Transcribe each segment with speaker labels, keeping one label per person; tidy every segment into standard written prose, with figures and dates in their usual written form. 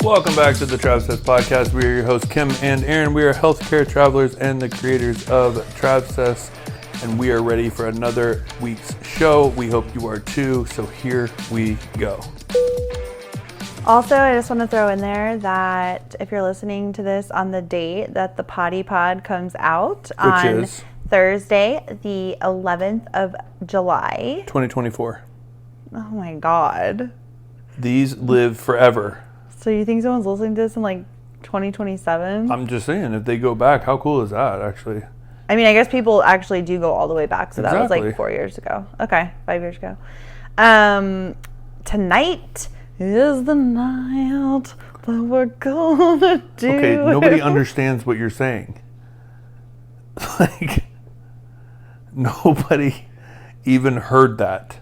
Speaker 1: Welcome back to the Travsessed podcast. We are your hosts, Kim and Aaron. We are healthcare travelers and the creators of Travsessed, and we are ready for another week's show. We hope you are too, so here we go.
Speaker 2: Also, I just want to throw in there that if you're listening to this on the date that the Potty Pod comes out on Thursday, the 11th of July.
Speaker 1: 2024.
Speaker 2: Oh my God.
Speaker 1: These live forever.
Speaker 2: So you think someone's listening to this in like 2027?
Speaker 1: I'm just saying, if they go back, how cool is that, actually?
Speaker 2: I mean, I guess people actually do go all the way back, so
Speaker 1: Exactly.
Speaker 2: That was like 4 years ago. Okay, 5 years ago. Tonight is the night that we're gonna do.
Speaker 1: Okay, nobody understands what you're saying. Like, nobody even heard that.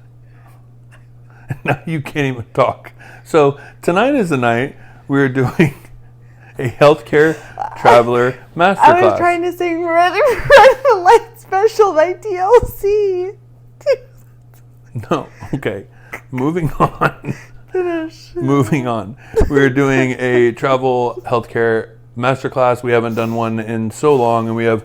Speaker 1: Now you can't even talk. So tonight is the night we're doing a healthcare traveler masterclass.
Speaker 2: I was trying to sing Red Light Special by TLC.
Speaker 1: No, okay. Moving on.
Speaker 2: Finish.
Speaker 1: Moving on. We're doing a travel healthcare masterclass. We haven't done one in so long, and we have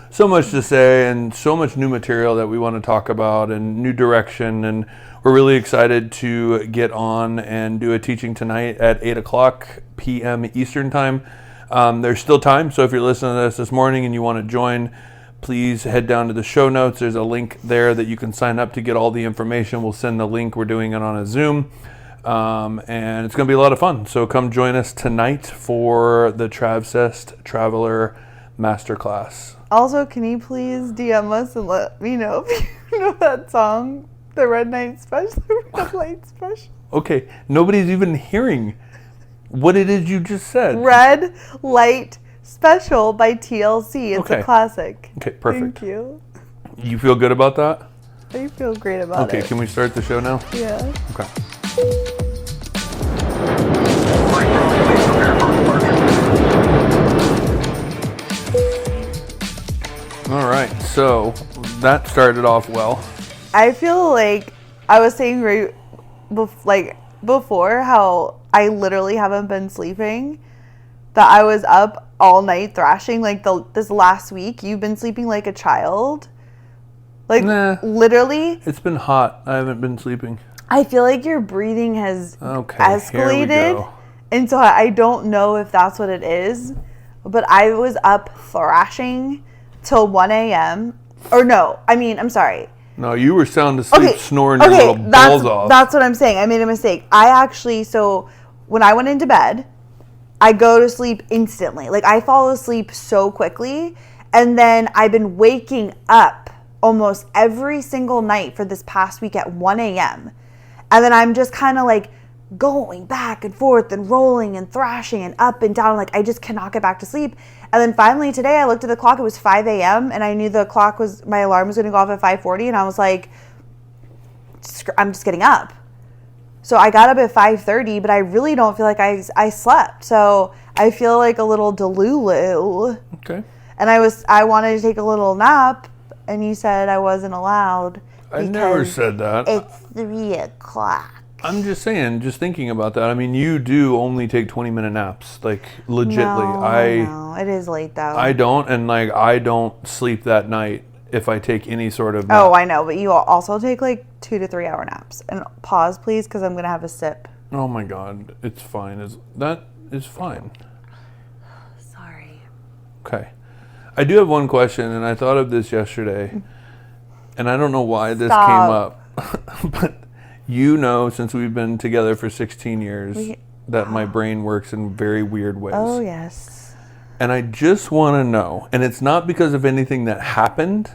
Speaker 1: so much to say and so much new material that we want to talk about and new direction, and we're really excited to get on and do a teaching tonight at 8 o'clock p.m. Eastern time. There's still time, so if you're listening to this morning and you want to join, please head down to the show notes. There's a link there that you can sign up to get all the information. We'll send the link. We're doing it on a Zoom, and it's going to be a lot of fun. So come join us tonight for the Travsessed Traveler Masterclass.
Speaker 2: Also, can you please DM us and let me know if you know that song? The Red Light Special.
Speaker 1: Okay, nobody's even hearing what it is you just said.
Speaker 2: Red Light Special by TLC. It's a classic.
Speaker 1: Okay, perfect.
Speaker 2: Thank you.
Speaker 1: You feel good about that?
Speaker 2: I feel great about it.
Speaker 1: Okay, can we start the show now?
Speaker 2: Yeah.
Speaker 1: Okay. All right, so that started off well.
Speaker 2: I feel like I was saying right before how I literally haven't been sleeping, that I was up all night thrashing like this last week. You've been sleeping like a child. Like,
Speaker 1: nah,
Speaker 2: literally.
Speaker 1: It's been hot. I haven't been sleeping.
Speaker 2: I feel like your breathing has escalated.
Speaker 1: Here we go.
Speaker 2: And so I don't know if that's what it is, but I was up thrashing till 1 a.m. Or no, I'm sorry.
Speaker 1: No, you were sound asleep, snoring your little balls off.
Speaker 2: That's what I'm saying. I made a mistake. So when I went into bed, I go to sleep instantly. Like, I fall asleep so quickly. And then I've been waking up almost every single night for this past week at 1 a.m. And then I'm just kind of like going back and forth and rolling and thrashing and up and down. Like, I just cannot get back to sleep. And then finally today I looked at the clock. It was 5 a.m. and I knew my alarm was going to go off at 5:40. And I was like, I'm just getting up. So I got up at 5:30, but I really don't feel like I slept. So I feel like a little delulu.
Speaker 1: Okay.
Speaker 2: And I wanted to take a little nap, and you said I wasn't allowed.
Speaker 1: I never said that.
Speaker 2: It's 3 o'clock.
Speaker 1: I'm just saying, just thinking about that. I mean, you do only take 20-minute naps, like, legitly.
Speaker 2: No, it is late, though.
Speaker 1: I don't, and, like, I don't sleep that night if I take any sort of nap.
Speaker 2: Oh, I know, but you also take, like, 2 to 3 hour naps. And pause, please, because I'm going to have a sip.
Speaker 1: Oh, my God. It's fine. That is fine.
Speaker 2: Sorry.
Speaker 1: Okay. I do have one question, and I thought of this yesterday, and I don't know why this came up, but you know, since we've been together for 16 years, that my brain works in very weird ways.
Speaker 2: Oh, yes.
Speaker 1: And I just want to know, and it's not because of anything that happened,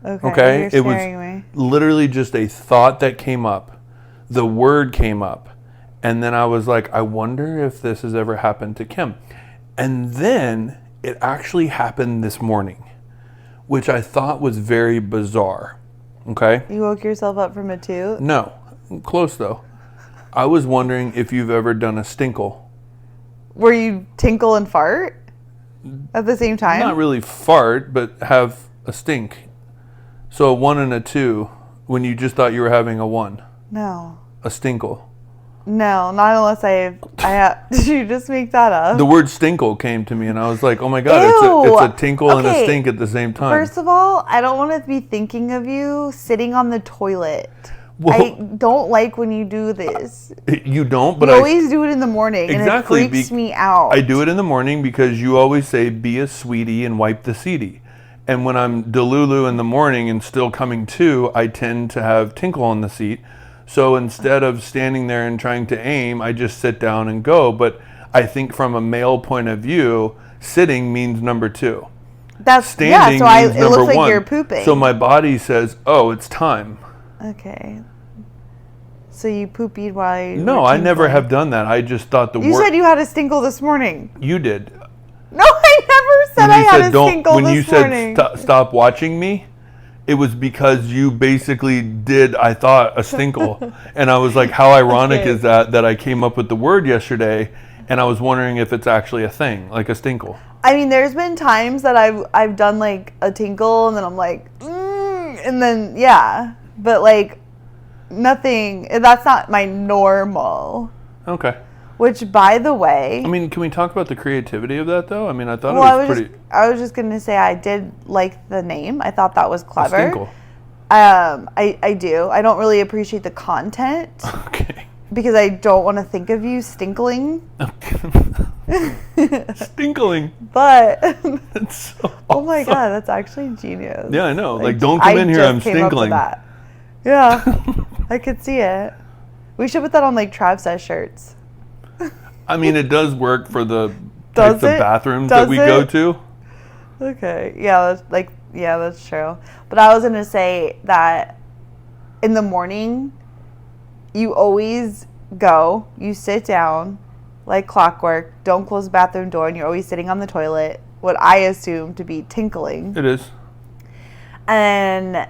Speaker 2: okay?
Speaker 1: It was literally just a thought that came up. The word came up, and then I was like, I wonder if this has ever happened to Kim. And then it actually happened this morning, which I thought was very bizarre. Okay?
Speaker 2: You woke yourself up from a toot?
Speaker 1: No. Close, though. I was wondering if you've ever done a stinkle.
Speaker 2: Where you tinkle and fart at the same time?
Speaker 1: Not really fart, but have a stink. So a 1 and a 2 when you just thought you were having a 1.
Speaker 2: No.
Speaker 1: A stinkle.
Speaker 2: No, not unless I have. Did you just make that up?
Speaker 1: The word stinkle came to me, and I was like, oh my God,
Speaker 2: Ew.
Speaker 1: it's a tinkle and a
Speaker 2: Okay.
Speaker 1: stink at the same time.
Speaker 2: First of all, I don't want to be thinking of you sitting on the toilet.
Speaker 1: Well-
Speaker 2: I don't like when you do this.
Speaker 1: You don't, but
Speaker 2: You always do it in the morning,
Speaker 1: Exactly,
Speaker 2: and it freaks me out.
Speaker 1: I do it in the morning because you always say, be a sweetie and wipe the seedy. And when I'm delulu in the morning and still coming to, I tend to have tinkle on the seat. So instead of standing there and trying to aim, I just sit down and go. But I think from a male point of view, sitting means number 2.
Speaker 2: That's
Speaker 1: Standing
Speaker 2: So
Speaker 1: means
Speaker 2: it
Speaker 1: number
Speaker 2: looks like
Speaker 1: 1.
Speaker 2: you're pooping.
Speaker 1: So my body says, oh, it's time.
Speaker 2: Okay. So you poopied while you
Speaker 1: No,
Speaker 2: were
Speaker 1: I never
Speaker 2: tinkling.
Speaker 1: have done that. I just thought the
Speaker 2: You
Speaker 1: word.
Speaker 2: said you had a stinkle this morning.
Speaker 1: You did.
Speaker 2: No, I never said
Speaker 1: When
Speaker 2: I
Speaker 1: you
Speaker 2: had
Speaker 1: said
Speaker 2: a
Speaker 1: don't,
Speaker 2: stinkle
Speaker 1: when
Speaker 2: this
Speaker 1: you said
Speaker 2: morning.
Speaker 1: stop watching me, it was because you basically did, I thought, a stinkle. And I was like, how ironic
Speaker 2: Okay.
Speaker 1: is that I came up with the word yesterday, and I was wondering if it's actually a thing, like a stinkle.
Speaker 2: I mean, there's been times that I've done like a tinkle and then I'm like, and then yeah, but like nothing. That's not my normal.
Speaker 1: Okay.
Speaker 2: Which, by the way,
Speaker 1: I mean, can we talk about the creativity of that, though? I mean, I thought
Speaker 2: well,
Speaker 1: it was pretty...
Speaker 2: I was just gonna say I did like the name. I thought that was
Speaker 1: a
Speaker 2: clever.
Speaker 1: stinkle.
Speaker 2: I do. I don't really appreciate the content
Speaker 1: Okay.
Speaker 2: because I don't want to think of you stinkling.
Speaker 1: Stinkling.
Speaker 2: But
Speaker 1: That's so
Speaker 2: oh my
Speaker 1: awesome.
Speaker 2: God, that's actually genius.
Speaker 1: Yeah, I know. Like, don't come in here, I'm
Speaker 2: came up with
Speaker 1: stinkling.
Speaker 2: that. Yeah, I could see it. We should put that on like Travsessed shirts.
Speaker 1: I mean, it does work for the
Speaker 2: Does
Speaker 1: types of
Speaker 2: it?
Speaker 1: bathrooms
Speaker 2: Does
Speaker 1: that we
Speaker 2: it?
Speaker 1: go to.
Speaker 2: Okay. Yeah, that's true. But I was gonna say that in the morning, you always go, you sit down like clockwork, don't close the bathroom door, and you're always sitting on the toilet, what I assume to be tinkling.
Speaker 1: It is.
Speaker 2: And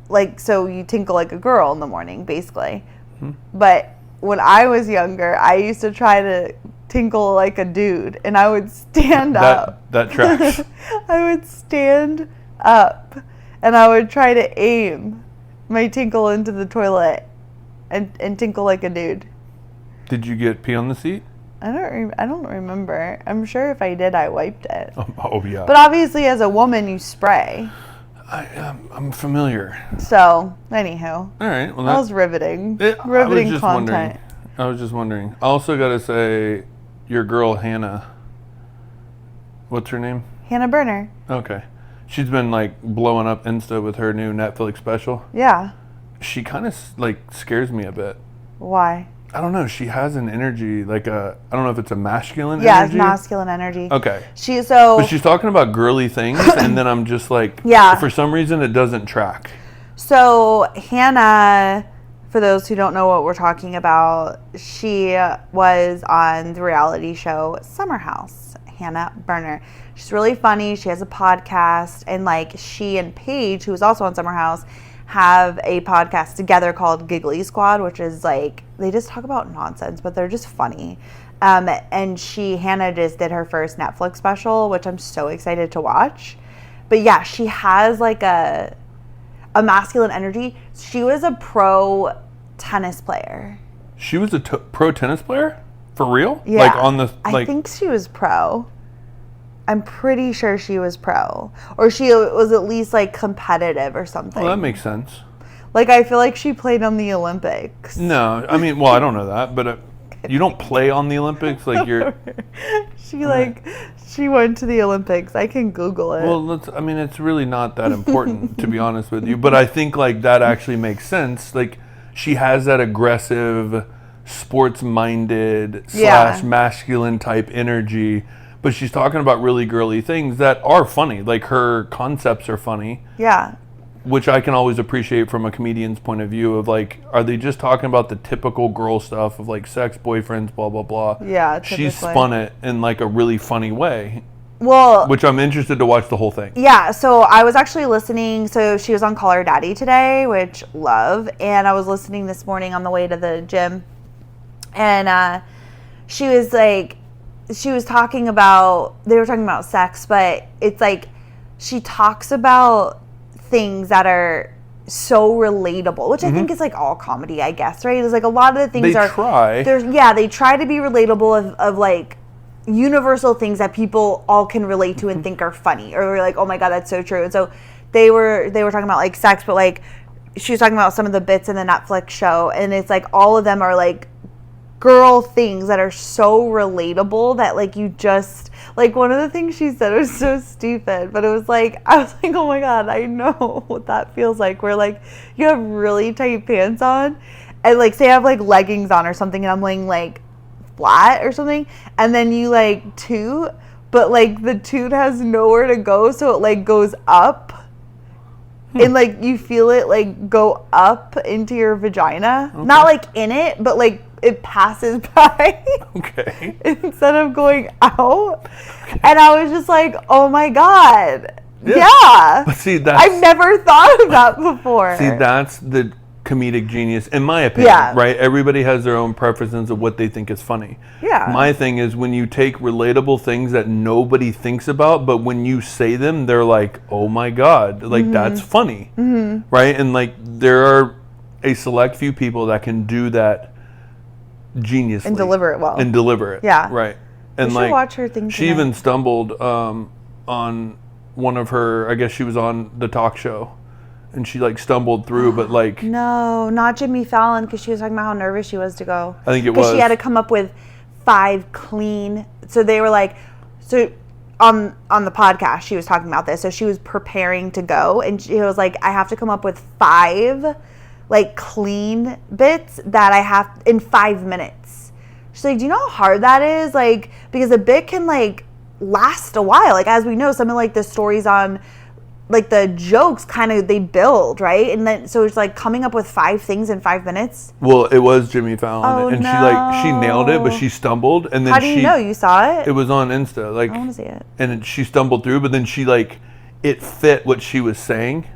Speaker 2: like, so you tinkle like a girl in the morning, basically.
Speaker 1: Mm-hmm.
Speaker 2: But when I was younger, I used to try to tinkle like a dude, and I would stand up.
Speaker 1: That tracks.
Speaker 2: I would stand up, and I would try to aim my tinkle into the toilet, and tinkle like a dude.
Speaker 1: Did you get pee on the seat?
Speaker 2: I don't remember. I'm sure if I did, I wiped it.
Speaker 1: Oh yeah.
Speaker 2: But obviously, as a woman, you spray.
Speaker 1: I'm familiar.
Speaker 2: So, anywho,
Speaker 1: All right. Well,
Speaker 2: that was riveting.
Speaker 1: I was
Speaker 2: Riveting
Speaker 1: just
Speaker 2: content.
Speaker 1: I was just wondering. I also got to say, your girl Hannah. What's her name?
Speaker 2: Hannah Burner.
Speaker 1: Okay. She's been like blowing up Insta with her new Netflix special.
Speaker 2: Yeah.
Speaker 1: She kind of like scares me a bit.
Speaker 2: Why?
Speaker 1: I don't know. She has an energy like I don't know if it's a masculine
Speaker 2: Yeah,
Speaker 1: energy.
Speaker 2: it's masculine energy.
Speaker 1: Okay.
Speaker 2: But
Speaker 1: she's talking about girly things, and then I'm just like,
Speaker 2: Yeah.
Speaker 1: for some reason it doesn't track.
Speaker 2: So Hannah, for those who don't know what we're talking about, she was on the reality show Summer House. Hannah Burner. She's really funny. She has a podcast, and like she and Paige, who is also on Summer House, have a podcast together called Giggly Squad, which is like they just talk about nonsense, but they're just funny. And Hannah just did her first Netflix special, which I'm so excited to watch. But yeah, she has like a masculine energy. She was a pro tennis player.
Speaker 1: She was a pro tennis player? For real?
Speaker 2: Yeah.
Speaker 1: Like on the
Speaker 2: I think she was pro. I'm pretty sure she was pro. Or she was at least like competitive or something.
Speaker 1: Well, that makes sense.
Speaker 2: Like I feel like she played on the Olympics.
Speaker 1: No, I mean, well, I don't know that, but you don't play on the Olympics like you're.
Speaker 2: She went to the Olympics. I can Google it.
Speaker 1: Well, I mean, it's really not that important to be honest with you. But I think like that actually makes sense. Like she has that aggressive, sports-minded / masculine type energy. But she's talking about really girly things that are funny. Like her concepts are funny.
Speaker 2: Yeah.
Speaker 1: Which I can always appreciate from a comedian's point of view of like, are they just talking about the typical girl stuff of like sex, boyfriends, blah, blah, blah.
Speaker 2: Yeah,
Speaker 1: She's
Speaker 2: typically.
Speaker 1: spun it in like a really funny way.
Speaker 2: Well,
Speaker 1: which I'm interested to watch the whole thing.
Speaker 2: Yeah, so I was actually listening. So she was on Call Her Daddy today, which love. And I was listening this morning on the way to the gym. And she was like, they were talking about sex, but it's like she talks about things that are so relatable, which I think is like all comedy, I guess, right? It's like a lot of the things they try to be relatable of like universal things that people all can relate to and think are funny, or like, oh my god, that's so true. And so they were talking about like sex, but like she was talking about some of the bits in the Netflix show, and it's like all of them are like girl things that are so relatable that like you just like, one of the things she said was so stupid, but it was like, I was like, oh my god, I know what that feels like, where like you have really tight pants on and like say I have like leggings on or something and I'm laying like flat or something, and then you like toot, but like the toot has nowhere to go, so it like goes up and like you feel it like go up into your vagina, not like in it, but like it passes by instead of going out. And I was just like, oh my god, yeah.
Speaker 1: But see,
Speaker 2: I've never thought of that before.
Speaker 1: See, that's the comedic genius, in my opinion, right? Everybody has their own preferences of what they think is funny. My thing is when you take relatable things that nobody thinks about, but when you say them, they're like, oh my god, like that's funny, right? And like there are a select few people that can do that geniusly
Speaker 2: and deliver it well,
Speaker 1: right. And
Speaker 2: we should
Speaker 1: like
Speaker 2: watch her thing
Speaker 1: she
Speaker 2: tonight.
Speaker 1: even stumbled on one of her, I guess she was on the talk show, and she like stumbled through, but like
Speaker 2: no, not Jimmy Fallon, because she was talking about how nervous she was to go.
Speaker 1: I think it was
Speaker 2: she had to come up with 5 clean. So they were like, so on the podcast she was talking about this. So she was preparing to go, and she was like, I have to come up with 5 like clean bits that I have in 5 minutes. She's like, do you know how hard that is? Like, because a bit can like last a while. Like, as we know, some of like the stories on like the jokes kind of they build, right? And then so it's like coming up with 5 things in 5 minutes.
Speaker 1: Well, it was Jimmy Fallon, and she nailed it, but she stumbled, and then
Speaker 2: how do you know? You saw it?
Speaker 1: It was on Insta, like I
Speaker 2: want to see it.
Speaker 1: And she stumbled through, but then she like it fit what she was saying.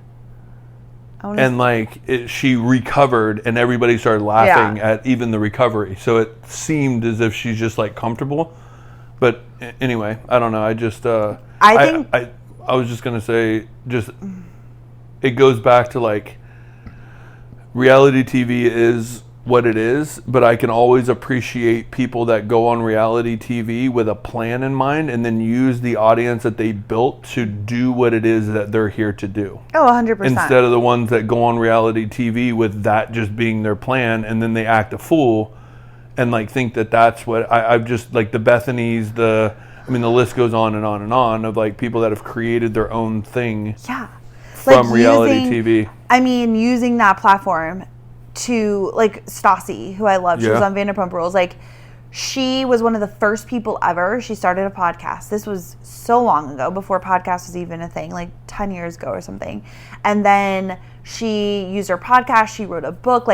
Speaker 1: And like she recovered, and everybody started laughing at even the recovery. So it seemed as if she's just like comfortable. But anyway, I don't know. I just I was just gonna say, just it goes back to like reality TV is what it is, but I can always appreciate people that go on reality TV with a plan in mind and then use the audience that they built to do what it is that they're here to do.
Speaker 2: Oh, 100%.
Speaker 1: Instead of the ones that go on reality TV with that just being their plan, and then they act a fool and like think that that's what I've just like the Bethany's, the list goes on and on and on of like people that have created their own thing from like reality TV. I
Speaker 2: mean, using that platform to like Stassi, who I love, she was on Vanderpump Rules. Like, she was one of the first people ever. She started a podcast. This was so long ago, before podcast was even a thing, like 10 years ago or something. And then she used her podcast. She wrote a book.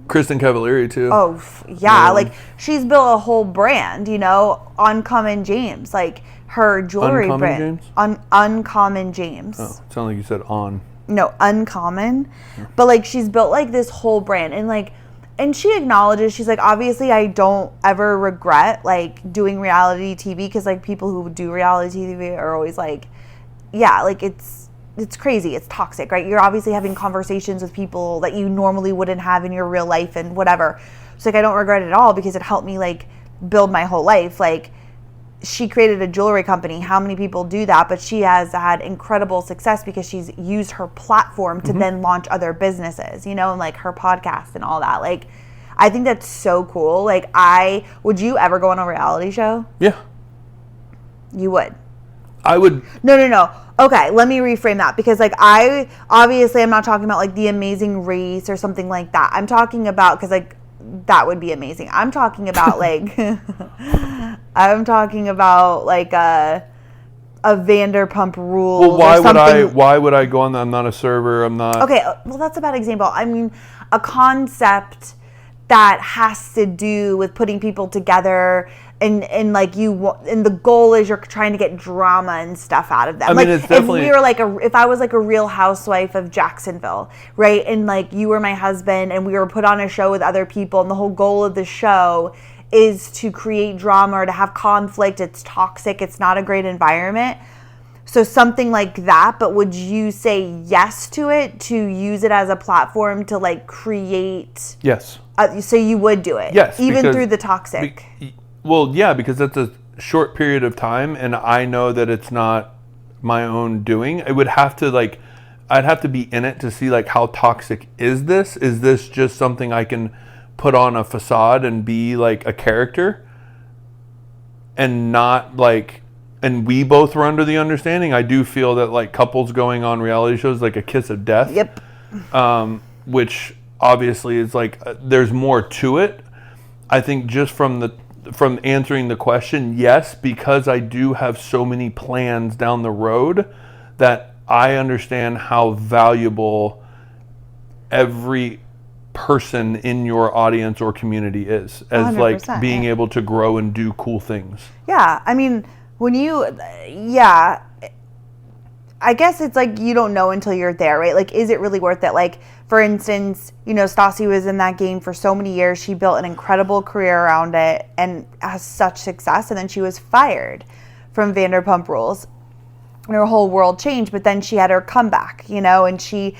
Speaker 1: Kristen Cavallari too.
Speaker 2: Oh yeah, like she's built a whole brand. Uncommon James, like her jewelry brand. Uncommon James.
Speaker 1: Oh, sound like you said on.
Speaker 2: No, Uncommon. Yeah. But like she's built like this whole brand, and she acknowledges, she's like, obviously I don't ever regret like doing reality TV, because like people who do reality TV are always like, yeah, like it's crazy, it's toxic, right? You're obviously having conversations with people that you normally wouldn't have in your real life and whatever. So like I don't regret it at all, because it helped me like build my whole life. Like, she created a jewelry company. How many people do that? But she has had incredible success because she's used her platform to then launch other businesses, and like her podcast and all that. Like, I think that's so cool. Like, would you ever go on a reality show?
Speaker 1: Yeah.
Speaker 2: You would?
Speaker 1: I would.
Speaker 2: No. Okay, let me reframe that, because like I'm not talking about like The Amazing Race or something like that. I'm talking about, because like that would be amazing. I'm talking about like a Vanderpump Rules.
Speaker 1: Well, why would I go on that? I'm not a server. I'm not.
Speaker 2: Okay, well, that's a bad example. I mean, a concept that has to do with putting people together, and like and the goal is you're trying to get drama and stuff out of them.
Speaker 1: I mean, it's definitely,
Speaker 2: if I was like a Real Housewife of Jacksonville, right, and like you were my husband and we were put on a show with other people, and the whole goal of the show is to create drama or to have conflict. It's toxic. It's not a great environment. So something like that, but would you say yes to it, to use it as a platform to like create?
Speaker 1: Yes.
Speaker 2: So you would do it?
Speaker 1: Yes.
Speaker 2: Even through the toxic?
Speaker 1: Well, yeah, because that's a short period of time, and I know that it's not my own doing. It would have to like, I'd have to be in it to see like how toxic is this? Is this just something I can put on a facade and be like a character? And not like, and we both were under the understanding. I do feel that like couples going on reality shows like a kiss of death.
Speaker 2: Yep.
Speaker 1: Which obviously is like there's more to it. I think just from answering the question, yes, because I do have so many plans down the road that I understand how valuable every person in your audience or community is as like being able to grow and do cool things.
Speaker 2: Yeah, I mean, I guess it's like you don't know until you're there, right? Like, is it really worth it? Like, for instance, you know, Stassi was in that game for so many years. She built an incredible career around it and has such success. And then she was fired from Vanderpump Rules. And her whole world changed. But then she had her comeback, you know, and she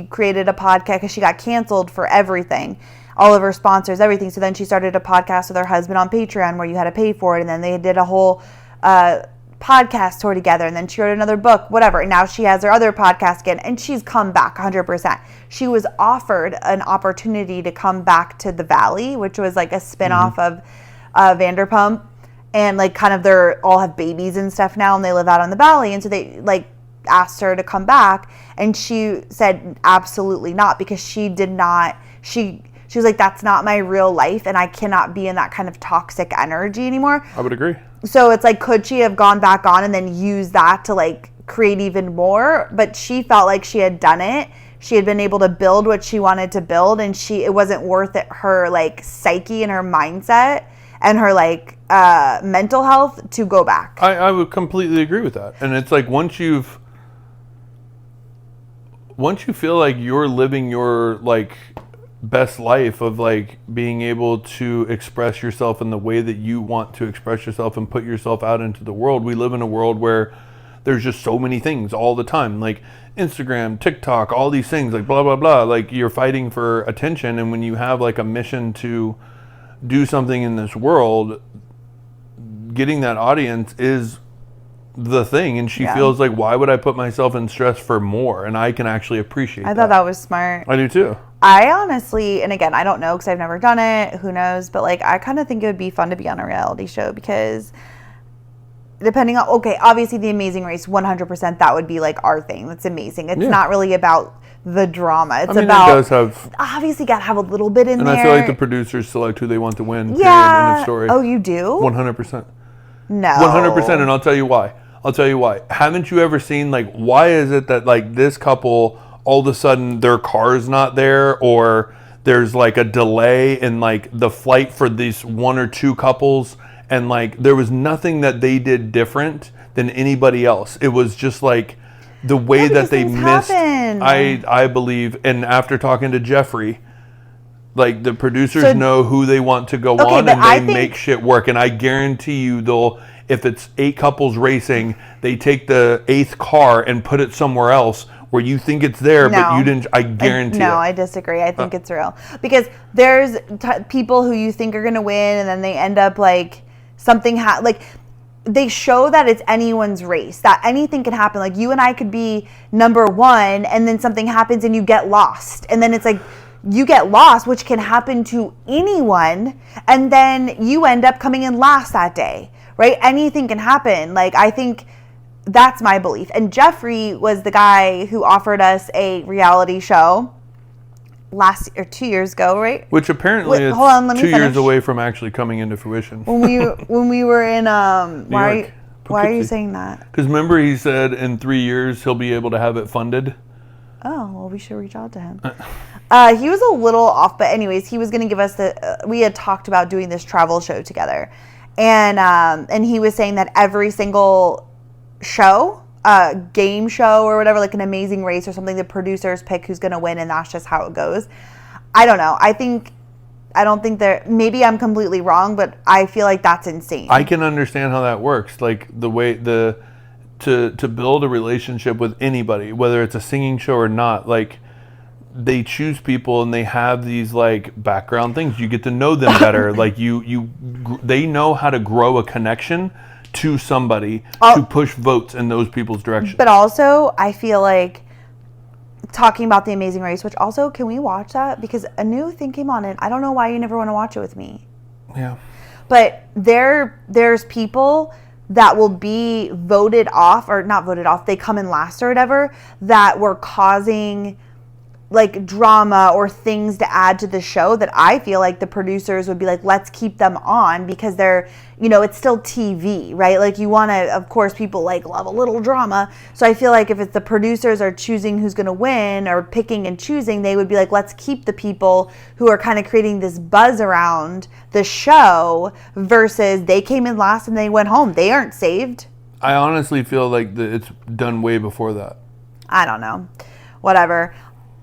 Speaker 2: created a podcast because she got canceled for everything. All of her sponsors, everything. So then she started a podcast with her husband on Patreon where you had to pay for it. And then they did a whole podcast tour together, and then she wrote another book, whatever. And now she has her other podcast again, and she's come back 100%. She was offered an opportunity to come back to the Valley, which was like a spinoff of Vanderpump, and like kind of they're all have babies and stuff now, and they live out on the Valley, and so they like asked her to come back, and she said absolutely not, because she did not. She was like, that's not my real life, and I cannot be in that kind of toxic energy anymore.
Speaker 1: I would agree.
Speaker 2: So it's like, could she have gone back on and then use that to like create even more? But she felt like she had done it. She had been able to build what she wanted to build, and it wasn't worth it, her like psyche and her mindset and her like mental health, to go back.
Speaker 1: I would completely agree with that. And it's like once you feel like you're living your like best life of like being able to express yourself in the way that you want to express yourself and put yourself out into the world. We live in a world where there's just so many things all the time, like Instagram, TikTok, all these things, like blah, blah, blah. Like you're fighting for attention. And when you have like a mission to do something in this world, getting that audience is the thing. And she feels like, why would I put myself in stress for more? And I can actually appreciate that.
Speaker 2: I thought that was smart.
Speaker 1: I do too.
Speaker 2: I honestly, and again, I don't know because I've never done it. Who knows? But like, I kind of think it would be fun to be on a reality show, because depending on, okay, obviously The Amazing Race, 100%, that would be like our thing. That's amazing. It's not really about the drama. It's about,
Speaker 1: it does have,
Speaker 2: obviously got to have a little bit in
Speaker 1: and
Speaker 2: there.
Speaker 1: I feel like the producers select who they want to win.
Speaker 2: Yeah.
Speaker 1: End of story.
Speaker 2: Oh, you do?
Speaker 1: 100%.
Speaker 2: No.
Speaker 1: 100%, and I'll tell you why. Haven't you ever seen, like, why is it that, like, this couple, all of a sudden, their car's not there, or there's, like, a delay in, like, the flight for these one or two couples, and, like, there was nothing that they did different than anybody else. It was just, like, the way that they missed. I believe, and after talking to Jeffrey, like, the producers know who they want to go on, and they make shit work. And I guarantee you if it's 8 couples racing, they take the 8th car and put it somewhere else where you think it's there, but you didn't. I guarantee it.
Speaker 2: I disagree. I think it's real. Because there's people who you think are going to win, and then they end up like something, like they show that it's anyone's race, that anything can happen. Like you and I could be number 1, and then something happens and you get lost. And then it's like, you get lost, which can happen to anyone, and then you end up coming in last that day, right? Anything can happen. Like, I think that's my belief. And Jeffrey was the guy who offered us a reality show 2 years ago, right?
Speaker 1: Which apparently is 2 years away from actually coming into fruition.
Speaker 2: When we were in why are you saying that?
Speaker 1: Because remember, he said in 3 years he'll be able to have it funded.
Speaker 2: Oh, well, we should reach out to him. He was a little off, but anyways, he was going to give us we had talked about doing this travel show together. And he was saying that every single show, game show or whatever, like an Amazing Race or something, the producers pick who's going to win, and that's just how it goes. I don't know. I don't think maybe I'm completely wrong, but I feel like that's insane.
Speaker 1: I can understand how that works. Like the way to build a relationship with anybody, whether it's a singing show or not. Like, they choose people and they have these like background things. You get to know them better. Like they know how to grow a connection to somebody to push votes in those people's direction.
Speaker 2: But also, I feel like talking about The Amazing Race, which also, can we watch that? Because a new thing came on and I don't know why you never want to watch it with me.
Speaker 1: Yeah.
Speaker 2: But there's people that will be voted off, or not voted off, they come in last or whatever, that were causing like drama or things to add to the show, that I feel like the producers would be like, let's keep them on, because they're, you know, it's still TV, right? Like, you want to, of course, people like love a little drama. So I feel like if it's the producers are choosing who's going to win or picking and choosing, they would be like, let's keep the people who are kind of creating this buzz around the show, versus they came in last and they went home. They aren't saved.
Speaker 1: I honestly feel like it's done way before that.
Speaker 2: I don't know. Whatever.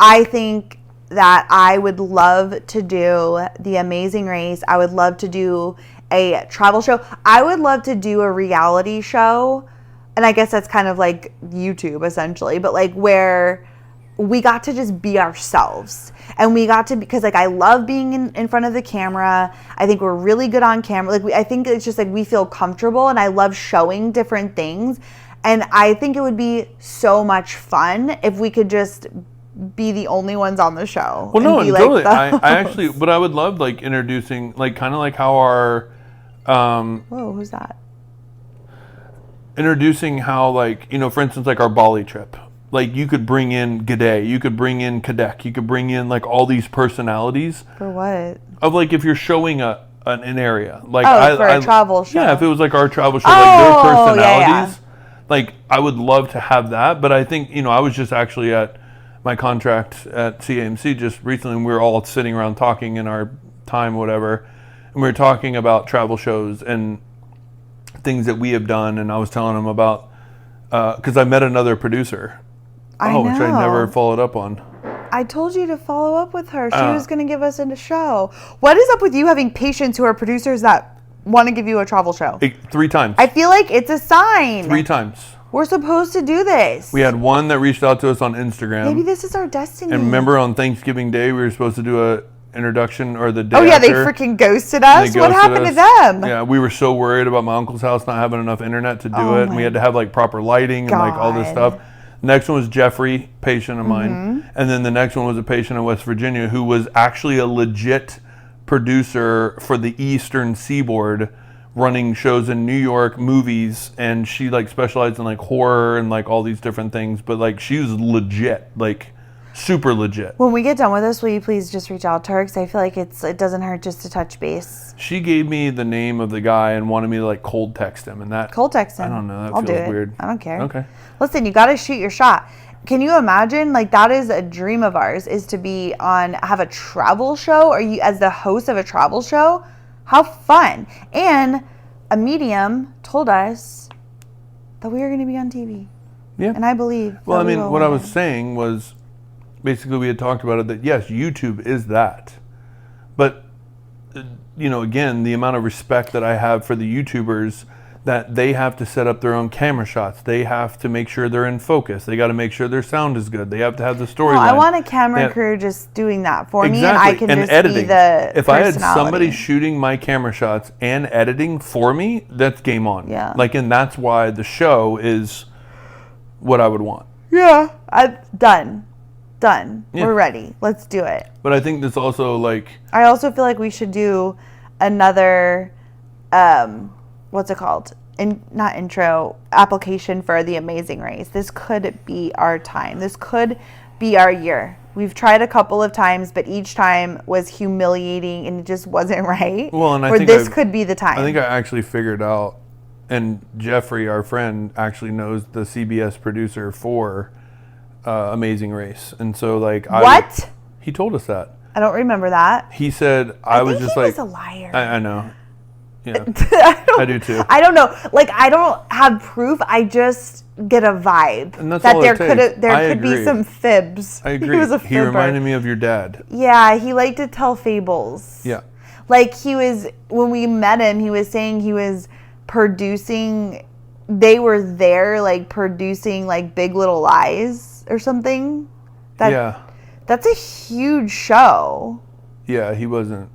Speaker 2: I think that I would love to do The Amazing Race. I would love to do a travel show. I would love to do a reality show. And I guess that's kind of like YouTube essentially, but like where we got to just be ourselves. And we got to, because like I love being in front of the camera. I think we're really good on camera. Like I think it's just like we feel comfortable, and I love showing different things. And I think it would be so much fun if we could just be the only ones on the show.
Speaker 1: Well, no,
Speaker 2: be
Speaker 1: totally.
Speaker 2: Like
Speaker 1: I actually, but I would love like introducing, like kind of like how our,
Speaker 2: whoa, who's that?
Speaker 1: Introducing how, like, you know, for instance, like our Bali trip. Like, you could bring in G'day, you could bring in Kadek, you could bring in like all these personalities.
Speaker 2: For what?
Speaker 1: Of like if you're showing an area, like
Speaker 2: for a travel show.
Speaker 1: Yeah, if it was like our travel show, like their personalities.
Speaker 2: Yeah.
Speaker 1: Like, I would love to have that, but I think, you know, I was just actually at my contract at CAMC just recently, and we were all sitting around talking in our time, whatever, and we were talking about travel shows and things that we have done, and I was telling them about, because I met another producer, which I never followed up on.
Speaker 2: I told you to follow up with her. She was going to give us a show. What is up with you having patients who are producers that want to give you a travel show?
Speaker 1: 3 times.
Speaker 2: I feel like it's a sign.
Speaker 1: 3 times.
Speaker 2: We're supposed to do this.
Speaker 1: We had one that reached out to us on Instagram.
Speaker 2: Maybe this is our destiny.
Speaker 1: And remember on Thanksgiving Day, we were supposed to do a introduction, or the day
Speaker 2: after.
Speaker 1: they
Speaker 2: freaking ghosted us? What happened to them?
Speaker 1: Yeah, we were so worried about my uncle's house not having enough internet to do it. And we had to have like proper lighting and like all this stuff. Next one was Jeffrey, patient of mine. And then the next one was a patient in West Virginia who was actually a legit producer for the Eastern Seaboard, running shows in New York, movies, and she like specialized in like horror and like all these different things, but like she was legit, like super legit.
Speaker 2: When we get done with this, will you please just reach out to her, because I feel like it doesn't hurt just to touch base.
Speaker 1: She gave me the name of the guy and wanted me to like cold text him, and that
Speaker 2: cold text him.
Speaker 1: I don't know, that
Speaker 2: I'll
Speaker 1: feels
Speaker 2: do it.
Speaker 1: Weird.
Speaker 2: I don't care.
Speaker 1: Okay.
Speaker 2: Listen, you got to shoot your shot. Can you imagine, like, that is a dream of ours, is to be have a travel show, or you as the host of a travel show. How fun. And a medium told us that we are going to be on TV.
Speaker 1: Yeah.
Speaker 2: And I believe.
Speaker 1: Well, I mean, what I was saying was, basically we had talked about it, that yes, YouTube is that. But, you know, again, the amount of respect that I have for the YouTubers, that they have to set up their own camera shots. They have to make sure they're in focus. They got to make sure their sound is good. They have to have the storyline.
Speaker 2: I want a camera crew just doing that for me, and I can just
Speaker 1: editing.
Speaker 2: be the
Speaker 1: If I had somebody shooting my camera shots and editing for me, that's game on.
Speaker 2: Yeah.
Speaker 1: Like, and that's why the show is what I would want.
Speaker 2: Yeah. Done. Yeah. We're ready. Let's do it.
Speaker 1: But I think that's also like...
Speaker 2: I also feel like we should do another... what's it called? Not intro, application for The Amazing Race. This could be our time. This could be our year. We've tried a couple of times, but each time was humiliating and it just wasn't right.
Speaker 1: Well, and I think
Speaker 2: this could be the time.
Speaker 1: I think I actually figured out, and Jeffrey, our friend, actually knows the CBS producer for Amazing Race. And so like...
Speaker 2: What?
Speaker 1: He told us that.
Speaker 2: I don't remember that.
Speaker 1: He said, I was just like...
Speaker 2: he was a liar.
Speaker 1: I know. Yeah, I do too.
Speaker 2: I don't know. Like, I don't have proof. I just get a vibe
Speaker 1: and that's
Speaker 2: that
Speaker 1: all
Speaker 2: there
Speaker 1: could
Speaker 2: be some fibs.
Speaker 1: I agree.
Speaker 2: He was a fibber.
Speaker 1: He reminded me of your dad.
Speaker 2: Yeah, he liked to tell fables.
Speaker 1: Yeah.
Speaker 2: Like, when we met him, he was saying he was producing they were there, like, producing, like, Big Little Lies or something. That's a huge show.
Speaker 1: Yeah, he wasn't.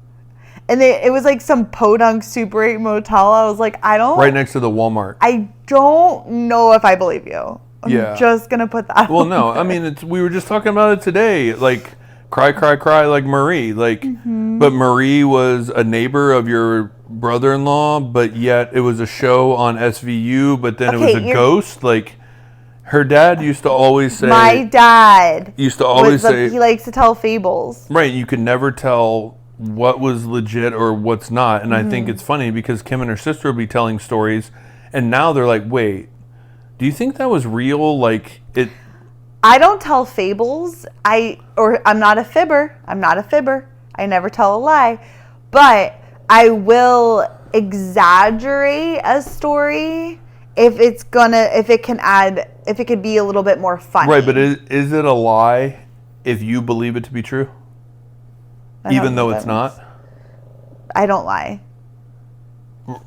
Speaker 2: And it was, like, some podunk Super 8 motel. I was like,
Speaker 1: right next to the Walmart.
Speaker 2: I don't know if I believe you. I'm just going to put that
Speaker 1: Well, no. I mean, we were just talking about it today. Like, cry, cry, cry like Marie. Like, but Marie was a neighbor of your brother-in-law, but yet it was a show on SVU, but then it was a ghost. Like, her dad used to always say...
Speaker 2: My dad
Speaker 1: used to always say...
Speaker 2: He likes to tell fables.
Speaker 1: Right. You could never tell what was legit or what's not. And I think it's funny because Kim and her sister would be telling stories, and now they're like, wait, do you think that was real? Like, it...
Speaker 2: I don't tell fables. I'm not a fibber. I never tell a lie. But I will exaggerate a story if it could be a little bit more funny.
Speaker 1: Right, but is it a lie if you believe it to be true? Even though it's not?
Speaker 2: I don't lie.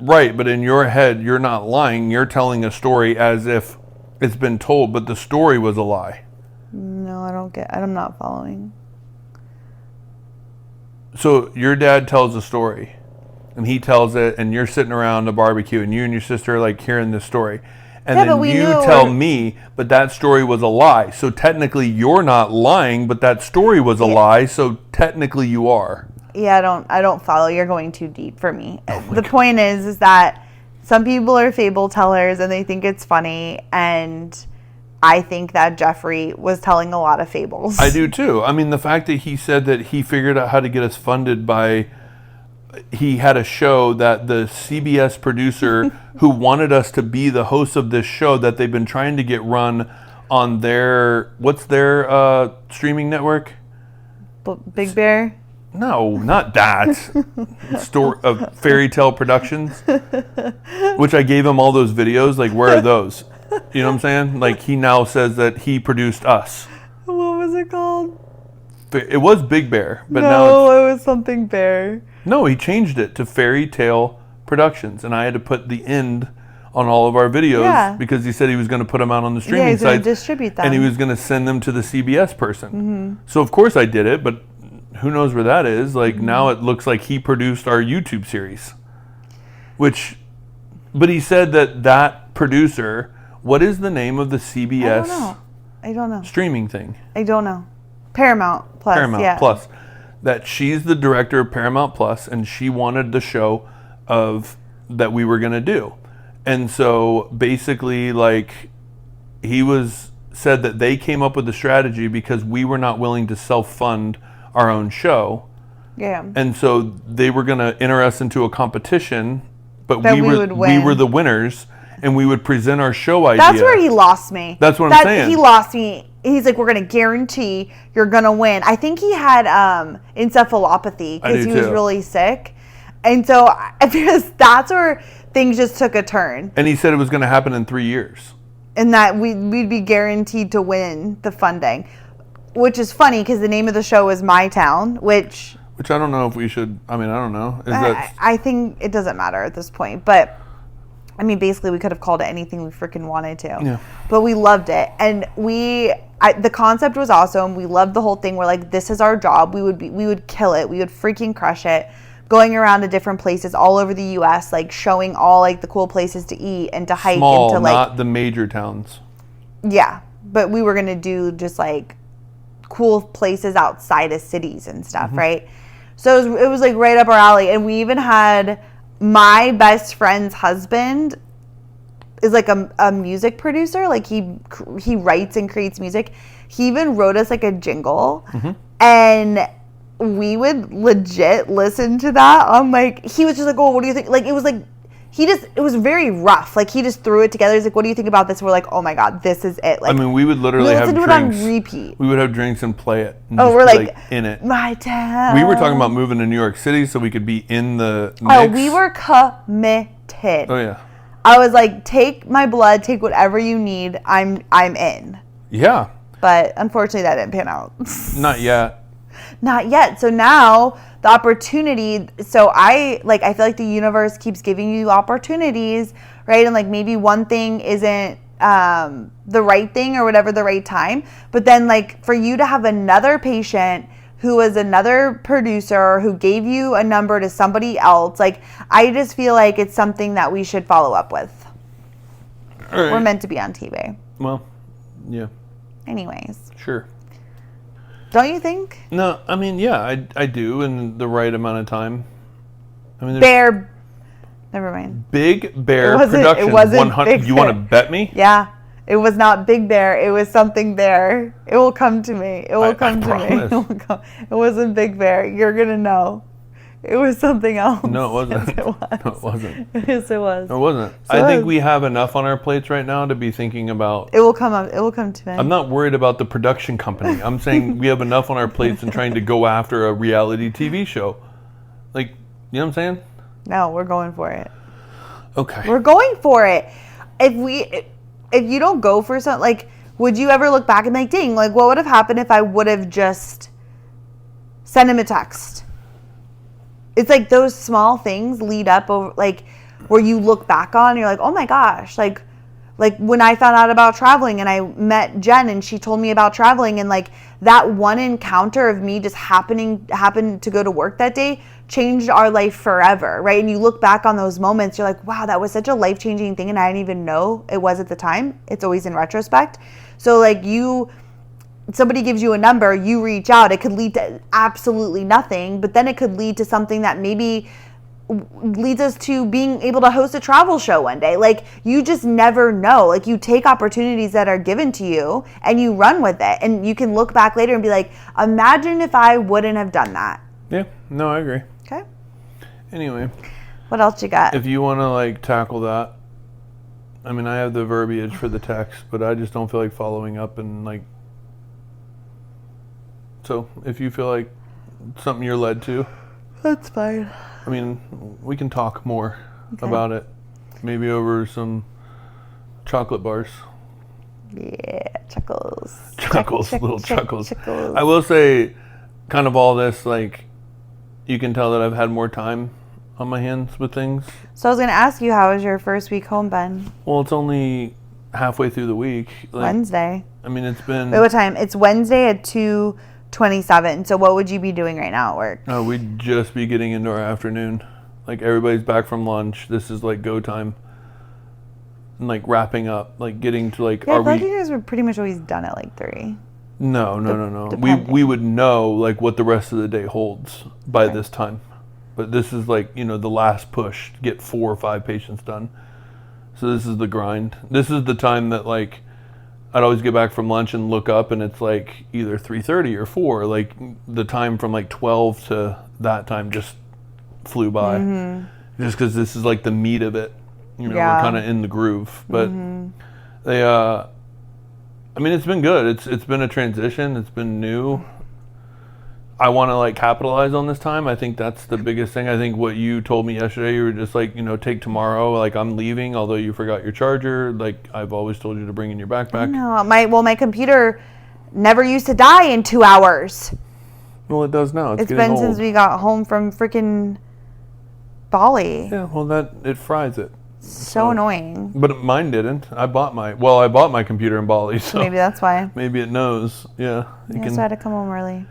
Speaker 1: Right, but in your head, you're not lying. You're telling a story as if it's been told, but the story was a lie.
Speaker 2: No, I'm not following.
Speaker 1: So your dad tells a story, and he tells it, and you're sitting around a barbecue, and you and your sister are like hearing this story. And then you tell me, but that story was a lie. So technically you're not lying, but that story was a lie, so technically you are.
Speaker 2: Yeah, I don't follow. You're going too deep for me. The point is that some people are fable tellers and they think it's funny, and I think that Jeffrey was telling a lot of fables.
Speaker 1: I do too. I mean, the fact that he said that he figured out how to get us funded by, he had a show that the CBS producer who wanted us to be the hosts of this show that they've been trying to get run on their, what's their streaming network?
Speaker 2: Big Bear?
Speaker 1: No, not that. Fairy Tale Productions, which I gave him all those videos. Like, where are those? You know what I'm saying? Like, he now says that he produced us.
Speaker 2: What was it called?
Speaker 1: It was Big Bear, but
Speaker 2: now it was something Bear.
Speaker 1: No, he changed it to Fairy Tale Productions, and I had to put the end on all of our videos because he said he was going to put them out on the streaming
Speaker 2: he's
Speaker 1: sites.
Speaker 2: going to distribute them.
Speaker 1: And he was going to send them to the CBS person. So, of course, I did it, but who knows where that is? Like, now it looks like he produced our YouTube series. But he said that producer, what is the name of the CBS
Speaker 2: I don't know.
Speaker 1: Streaming thing?
Speaker 2: I don't know. Paramount Plus.
Speaker 1: Plus. That she's the director of Paramount Plus, and she wanted the show that we were going to do. And so basically, like, said that they came up with the strategy because we were not willing to self-fund our own show.
Speaker 2: Yeah.
Speaker 1: And so they were going to enter us into a competition, but we were the winners, and we would present our show idea.
Speaker 2: That's where he lost me.
Speaker 1: That's what I'm saying.
Speaker 2: He lost me. He's like, we're going to guarantee you're going to win. I think he had encephalopathy because he was really sick. And so because that's where things just took a turn.
Speaker 1: And he said it was going to happen in 3 years.
Speaker 2: And that we'd be guaranteed to win the funding, which is funny because the name of the show was My Town, which
Speaker 1: I don't know if we should, I don't know.
Speaker 2: I think it doesn't matter at this point, but I mean, basically we could have called it anything we freaking wanted to.
Speaker 1: Yeah.
Speaker 2: But we loved it. And the concept was awesome. We loved the whole thing. We're like, this is our job. We would kill it. We would freaking crush it. Going around to different places all over the U.S., like showing all like the cool places to eat and to hike.
Speaker 1: Small,
Speaker 2: and to, like,
Speaker 1: not the major towns.
Speaker 2: Yeah. But we were going to do just like cool places outside of cities and stuff, right? So it was like right up our alley. And we even had my best friend's husband is like a music producer. Like he writes and creates music. He even wrote us like a jingle, and we would legit listen to that. I'm like, he was just like, oh, what do you think? Like, it was like, it was very rough. Like, he just threw it together. He's like, what do you think about this? We're like, oh my God, this is it. Like,
Speaker 1: I mean, we would literally have drinks.
Speaker 2: Listen to it on repeat.
Speaker 1: We would have drinks and play it. And
Speaker 2: we're like
Speaker 1: in it.
Speaker 2: My town.
Speaker 1: We were talking about moving to New York City so we could be in the mix.
Speaker 2: Oh, we were committed.
Speaker 1: Oh, yeah.
Speaker 2: I was like, take my blood, take whatever you need. I'm in.
Speaker 1: Yeah.
Speaker 2: But unfortunately, that didn't pan out.
Speaker 1: Not yet.
Speaker 2: Not yet. So now the opportunity. So I feel like the universe keeps giving you opportunities, right? And like maybe one thing isn't the right thing or whatever, the right time, but then like for you to have another patient who was another producer who gave you a number to somebody else, like I just feel like it's something that we should follow up with.
Speaker 1: All right.
Speaker 2: We're meant to be on TV.
Speaker 1: Well, yeah.
Speaker 2: Anyways.
Speaker 1: Sure.
Speaker 2: Don't you think?
Speaker 1: No, I mean, yeah, I do in the right amount of time. I mean,
Speaker 2: Bear. Never mind.
Speaker 1: Big Bear
Speaker 2: It
Speaker 1: Productions.
Speaker 2: wasn't
Speaker 1: 100.
Speaker 2: Big
Speaker 1: You
Speaker 2: Bear.
Speaker 1: want to bet me?
Speaker 2: Yeah. It was not Big Bear. It was something Bear. It will come to me. It will come to me.
Speaker 1: promise.
Speaker 2: It will come. It wasn't Big Bear. You're going to know. It was something else.
Speaker 1: No, it wasn't.
Speaker 2: Yes, it was.
Speaker 1: No, it wasn't.
Speaker 2: Yes, it was.
Speaker 1: It wasn't.
Speaker 2: So
Speaker 1: I think
Speaker 2: it-
Speaker 1: we have enough on our plates right now to be thinking about.
Speaker 2: It will come up. It will come to me.
Speaker 1: I'm not worried about the production company. I'm saying we have enough on our plates and trying to go after a reality TV show. Like, you know what I'm saying?
Speaker 2: No, we're going for it.
Speaker 1: Okay.
Speaker 2: We're going for it. If you don't go for something, like, would you ever look back and be like, dang, like, what would have happened if I would have just sent him a text? It's like those small things lead up over, like, where you look back on and you're like, oh my gosh, like when I found out about traveling and I met Jen and she told me about traveling, and like that one encounter of me just happened to go to work that day changed our life forever, right? And you look back on those moments, you're like, wow, that was such a life-changing thing, and I didn't even know it was at the time. It's always in retrospect. So like somebody gives you a number, you reach out, it could lead to absolutely nothing, but then it could lead to something that maybe leads us to being able to host a travel show one day. Like, you just never know. Like, you take opportunities that are given to you and you run with it, and you can look back later and be like, imagine if I wouldn't have done that.
Speaker 1: Yeah. No, I agree.
Speaker 2: Okay.
Speaker 1: Anyway,
Speaker 2: What else you got?
Speaker 1: if you want to like tackle that, I mean, I have the verbiage for the text, but I just don't feel like following up and like. So if you feel like something you're led to,
Speaker 2: That's fine.
Speaker 1: I mean, we can talk more about it. Maybe over some chocolate bars.
Speaker 2: Yeah, chuckles.
Speaker 1: Chuckles,
Speaker 2: Chuck-
Speaker 1: little
Speaker 2: chuck-
Speaker 1: chuckles.
Speaker 2: chuckles.
Speaker 1: I will say, kind of all this, like, you can tell that I've had more time on my hands with things.
Speaker 2: So I was going to ask you, how was your first week home been?
Speaker 1: Well, it's only halfway through the week. Like,
Speaker 2: Wednesday.
Speaker 1: I mean, it's been.
Speaker 2: Wait, what time? It's Wednesday at 2:27. So what would you be doing right now at work?
Speaker 1: We'd just be getting into our afternoon. Like, everybody's back from lunch. This is like go time. And like wrapping up, like getting to like,
Speaker 2: Yeah, I
Speaker 1: are
Speaker 2: feel like
Speaker 1: we?
Speaker 2: you guys were pretty much always done at like 3.
Speaker 1: No.
Speaker 2: depending.
Speaker 1: We would know like what the rest of the day holds by
Speaker 2: Okay.
Speaker 1: this time. But this is like, the last push to get 4 or 5 patients done. So this is the grind. This is the time that like I'd always get back from lunch and look up and it's like either 3:30 or 4. Like the time from like 12 to that time just flew by. Just because this is like the meat of it.
Speaker 2: Yeah.
Speaker 1: We're kind of in the groove. But they, I mean, it's been good. It's been a transition. It's been new. I want to like capitalize on this time. I think that's the biggest thing. I think what you told me yesterday, you were just like, take tomorrow. Like, I'm leaving, although you forgot your charger. Like, I've always told you to bring in your backpack.
Speaker 2: No, my computer never used to die in 2 hours.
Speaker 1: Well, it does now. It's
Speaker 2: It's
Speaker 1: getting
Speaker 2: been
Speaker 1: old.
Speaker 2: since we got home from freaking Bali.
Speaker 1: Yeah, well, it fries it.
Speaker 2: So annoying.
Speaker 1: But mine didn't. I bought my computer in Bali, so
Speaker 2: Maybe that's why.
Speaker 1: maybe it knows. Yeah.
Speaker 2: Yeah, so I had to come home early.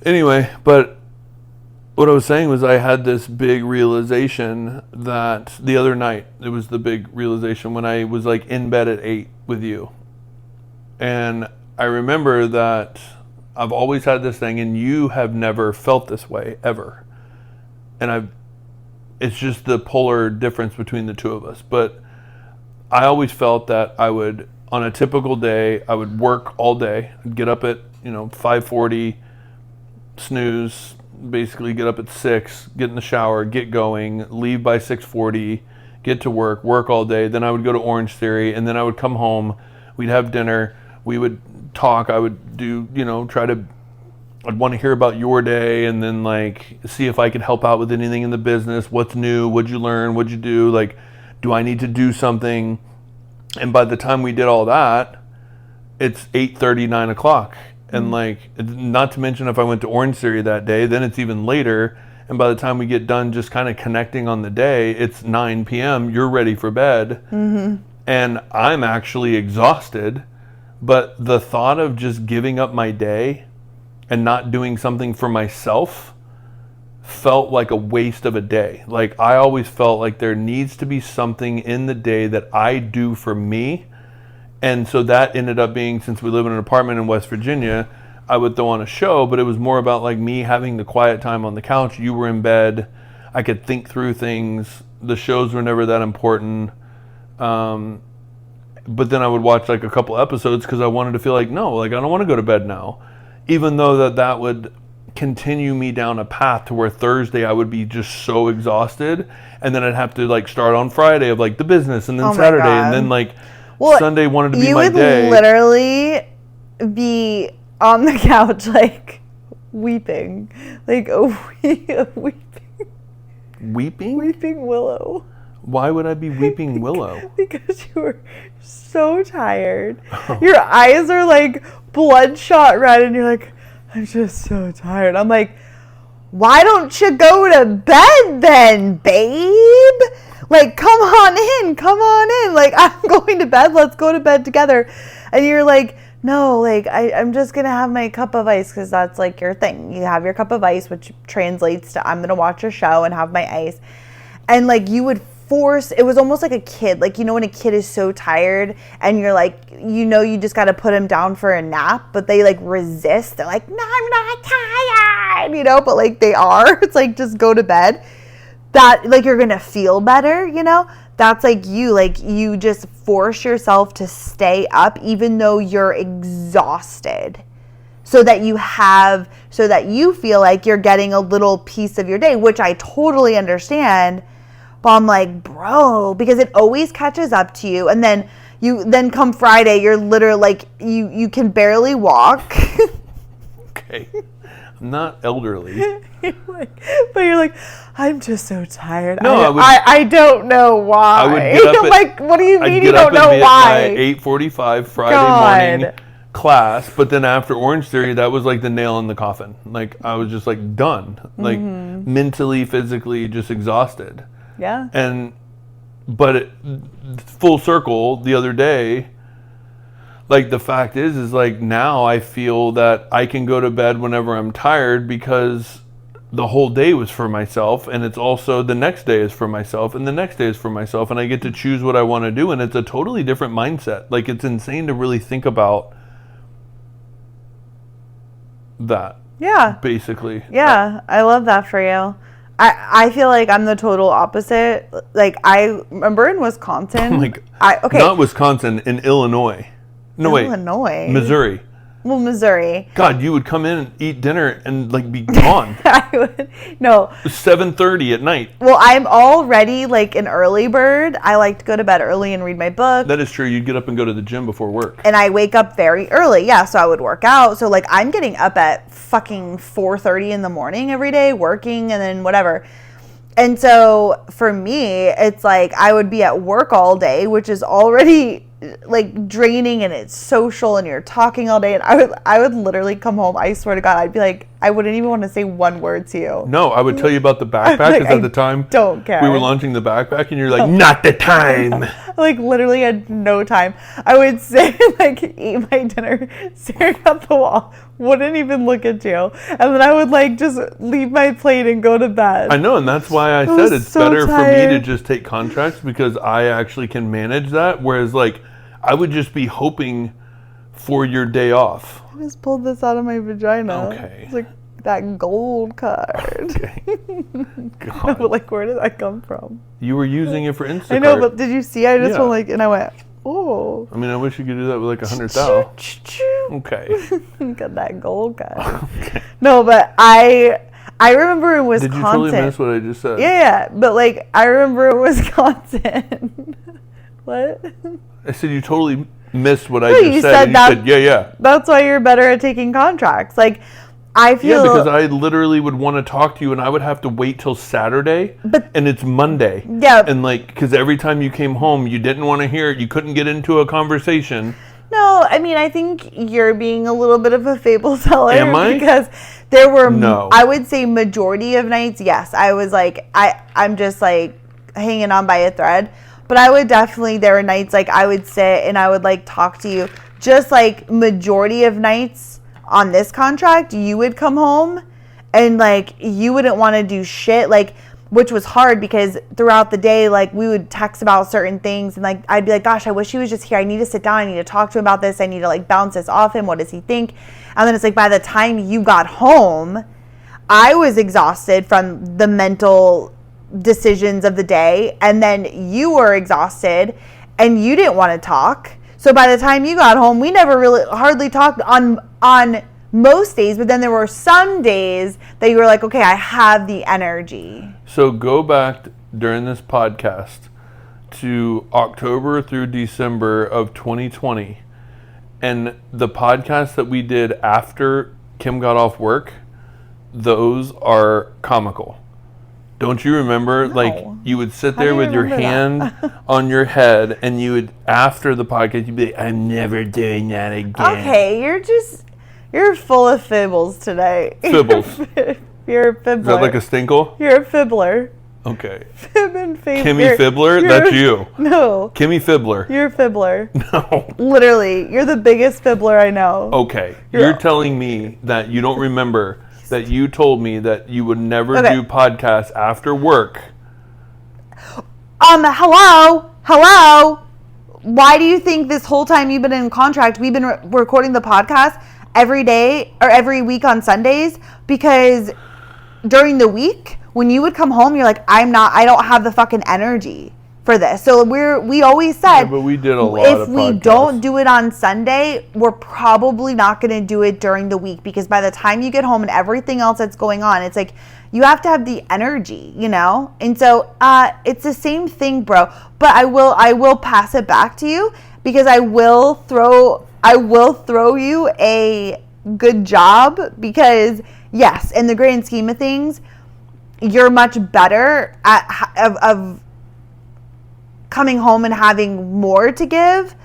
Speaker 1: Anyway, but what I was saying was I had this big realization that the other night, it was the big realization when I was like in bed at 8 with you. And I remember that I've always had this thing, and you have never felt this way ever. And it's just the polar difference between the two of us. But I always felt that I would, on a typical day, I would work all day. I'd get up at, 5:40, snooze, basically get up at 6, get in the shower, get going, leave by 6:40, get to work all day. Then I would go to Orange Theory, and then I would come home. We'd have dinner. We would talk. I would do, I'd want to hear about your day, and then like see if I could help out with anything in the business. What's new? What'd you learn? What'd you do? Like, do I need to do something? And by the time we did all that, it's 8:30, 9 o'clock. And like, not to mention if I went to Orange Theory that day, then it's even later. And by the time we get done just kind of connecting on the day, it's 9 p.m. You're ready for bed. And I'm actually exhausted. But the thought of just giving up my day and not doing something for myself felt like a waste of a day. Like, I always felt like there needs to be something in the day that I do for me. And so that ended up being, since we live in an apartment in West Virginia, I would throw on a show, but it was more about like me having the quiet time on the couch. You were in bed. I could think through things. The shows were never that important. But then I would watch like a couple episodes because I wanted to feel like, no, like I don't want to go to bed now. Even though that would continue me down a path to where Thursday I would be just so exhausted. And then I'd have to like start on Friday of like the business, and then Saturday, and then like Sunday wanted to be my day.
Speaker 2: You would literally be on the couch like weeping. Like weeping.
Speaker 1: Weeping?
Speaker 2: Weeping Willow.
Speaker 1: Why would I be weeping Willow?
Speaker 2: Because you were so tired. Oh. Your eyes are like bloodshot red and you're like, I'm just so tired. I'm like, why don't you go to bed then, babe? Like, come on in. Like, I'm going to bed. Let's go to bed together. And you're like, no, like, I'm just going to have my cup of ice because that's, like, your thing. You have your cup of ice, which translates to I'm going to watch a show and have my ice. And, like, you would force, it was almost like a kid. Like, you know when a kid is so tired and you're like, you know you just got to put him down for a nap, but they, like, resist. They're like, no, I'm not tired, you know, but, like, they are. It's like, just go to bed. That, like, you're going to feel better, you know? That's like you just force yourself to stay up even though you're exhausted so that you feel like you're getting a little piece of your day, which I totally understand. But I'm like, bro, because it always catches up to you. And then come Friday, you're literally like, you can barely walk.
Speaker 1: Okay. I'm not elderly.
Speaker 2: But you're like, I'm just so tired.
Speaker 1: No,
Speaker 2: I don't know why.
Speaker 1: I would get up
Speaker 2: I'm like, what do you mean you don't know why?
Speaker 1: 8:45 Friday morning class, but then after Orange Theory, that was like the nail in the coffin. Like, I was just like done. Like, mentally, physically, just exhausted.
Speaker 2: Yeah.
Speaker 1: But full circle, the other day, like, the fact is like, now I feel that I can go to bed whenever I'm tired because the whole day was for myself, and it's also the next day is for myself, and the next day is for myself, and I get to choose what I want to do, and it's a totally different mindset. Like, it's insane to really think about that.
Speaker 2: Yeah.
Speaker 1: Basically.
Speaker 2: Yeah, I love that for you. I feel like I'm the total opposite. Like, I remember in Wisconsin.
Speaker 1: Oh my God. Not Wisconsin, in Illinois. No,
Speaker 2: Illinois.
Speaker 1: Wait. Missouri.
Speaker 2: Well, Missouri.
Speaker 1: God, you would come in and eat dinner and like be gone.
Speaker 2: I would. No.
Speaker 1: 7:30 at night.
Speaker 2: Well, I'm already like an early bird. I like to go to bed early and read my book.
Speaker 1: That is true. You'd get up and go to the gym before work.
Speaker 2: And I wake up very early. Yeah, so I would work out. So like I'm getting up at fucking 4:30 in the morning every day, working and then whatever. And so for me, it's like I would be at work all day, which is already like draining, and it's social and you're talking all day, and I would literally come home, I swear to God, I'd be like, I wouldn't even want to say one word to you.
Speaker 1: No, I would tell you about the backpack because at the time
Speaker 2: don't care.
Speaker 1: We were launching the backpack and you're like, not the time.
Speaker 2: Like literally had no time. I would sit and like eat my dinner staring at the wall, wouldn't even look at you, and then I would like just leave my plate and go to bed.
Speaker 1: I know, and that's why I said it's so better for me to just take contracts because I actually can manage that, whereas like I would just be hoping for your day off.
Speaker 2: I just pulled this out of my vagina.
Speaker 1: Okay.
Speaker 2: It's like that gold card.
Speaker 1: Okay. God.
Speaker 2: No, but like, where did that come from?
Speaker 1: You were using it for Instacart.
Speaker 2: I know, but did you see? I just went like, and I went, oh.
Speaker 1: I mean, I wish you could do that with like 100,000. Okay.
Speaker 2: Got that gold card. Okay. No, but I remember in Wisconsin.
Speaker 1: Did you totally miss what I just said?
Speaker 2: Yeah, but like, I remember in Wisconsin. What?
Speaker 1: I said you totally missed what I just said. And you said, yeah.
Speaker 2: That's why you're better at taking contracts. Like, I feel...
Speaker 1: Yeah, because I literally would want to talk to you, and I would have to wait till Saturday, and it's Monday.
Speaker 2: Yeah.
Speaker 1: And, like, because every time you came home, you didn't want to hear it. You couldn't get into a conversation.
Speaker 2: No, I mean, I think you're being a little bit of a fable teller.
Speaker 1: Am I?
Speaker 2: Because there were,
Speaker 1: No.
Speaker 2: I would say majority of nights, yes. I was like, I'm just like hanging on by a thread. But I would definitely, there were nights like I would sit and I would like talk to you. Just like majority of nights on this contract, you would come home and like you wouldn't want to do shit. Like, which was hard because throughout the day, like we would text about certain things and like I'd be like, gosh, I wish he was just here. I need to sit down. I need to talk to him about this. I need to like bounce this off him. What does he think? And then it's like by the time you got home, I was exhausted from the mental decisions of the day. And then you were exhausted and you didn't want to talk. So by the time you got home, we never really hardly talked on most days, but then there were some days that you were like, okay, I have the energy.
Speaker 1: So go back during this podcast to October through December of 2020, and the podcast that we did after Kim got off work, those are comical. Don't you remember?
Speaker 2: No.
Speaker 1: Like you would sit
Speaker 2: How
Speaker 1: there
Speaker 2: do you
Speaker 1: with your
Speaker 2: remember
Speaker 1: hand on your head, and you would, after the podcast, you'd be like, I'm never doing that again.
Speaker 2: Okay, you're full of fibbles today.
Speaker 1: Fibbles.
Speaker 2: You're a fibbler.
Speaker 1: Is that like a stinkle?
Speaker 2: You're a fibbler.
Speaker 1: Okay.
Speaker 2: Fib and fib.
Speaker 1: Kimmy Fibbler? That's you.
Speaker 2: No.
Speaker 1: Kimmy Fibbler.
Speaker 2: You're a fibbler.
Speaker 1: No.
Speaker 2: Literally, you're the biggest fibbler I know.
Speaker 1: Okay. You're telling me that you don't remember that you told me that you would never do podcasts after work.
Speaker 2: Hello. Why do you think this whole time you've been in contract, we've been recording the podcast every day or every week on Sundays? Because during the week, when you would come home, you're like, I don't have the fucking energy for this. So we always said,
Speaker 1: but we did a lot of
Speaker 2: if we
Speaker 1: podcasts.
Speaker 2: don't do it on Sunday, we're probably not going to do it during the week, because by the time you get home and everything else that's going on, it's like you have to have the energy, you know? And so it's the same thing, bro. But I will pass it back to you, because I will throw you a good job, because yes, in the grand scheme of things, you're much better of coming home and having more to give.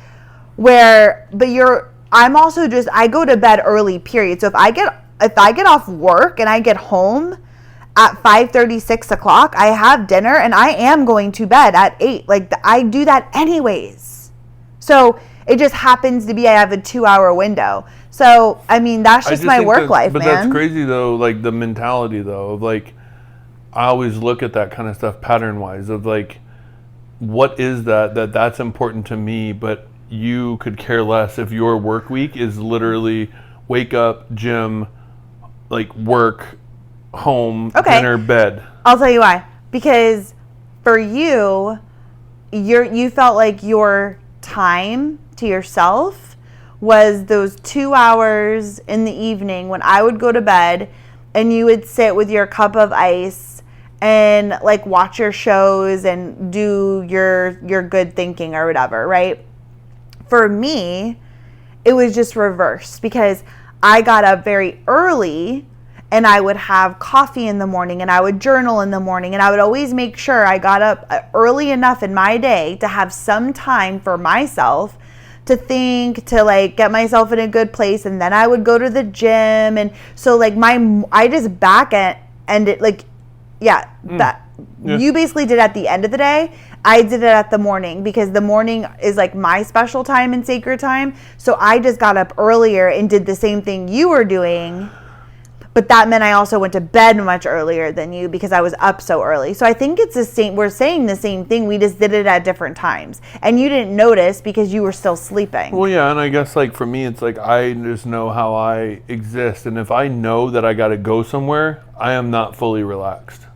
Speaker 2: I'm also just, I go to bed early, period. So if I get off work and I get home at 5:30, 6 o'clock, I have dinner and I am going to bed at 8. Like I do that anyways. So it just happens to be I have a 2-hour window. So I mean that's just my work life,
Speaker 1: but
Speaker 2: man.
Speaker 1: That's crazy though. Like the mentality though of like, I always look at that kind of stuff pattern wise of like, what is that's important to me, but you could care less if your work week is literally wake up, gym, like work, home, dinner, bed.
Speaker 2: I'll tell you why. Because for you felt like your time to yourself was those 2 hours in the evening when I would go to bed and you would sit with your cup of ice and like watch your shows and do your good thinking or whatever, right? For me, it was just reversed, because I got up very early and I would have coffee in the morning and I would journal in the morning, and I would always make sure I got up early enough in my day to have some time for myself to think, to like get myself in a good place, and then I would go to the gym. And so like I just back end it like, you basically did at the end of the day. I did it at the morning, because the morning is like my special time and sacred time. So I just got up earlier and did the same thing you were doing. But that meant I also went to bed much earlier than you, because I was up so early. So I think it's the same. We're saying the same thing. We just did it at different times. And you didn't notice because you were still sleeping.
Speaker 1: Well, yeah, and I guess like for me, it's like I just know how I exist. And if I know that I got to go somewhere, I am not fully relaxed.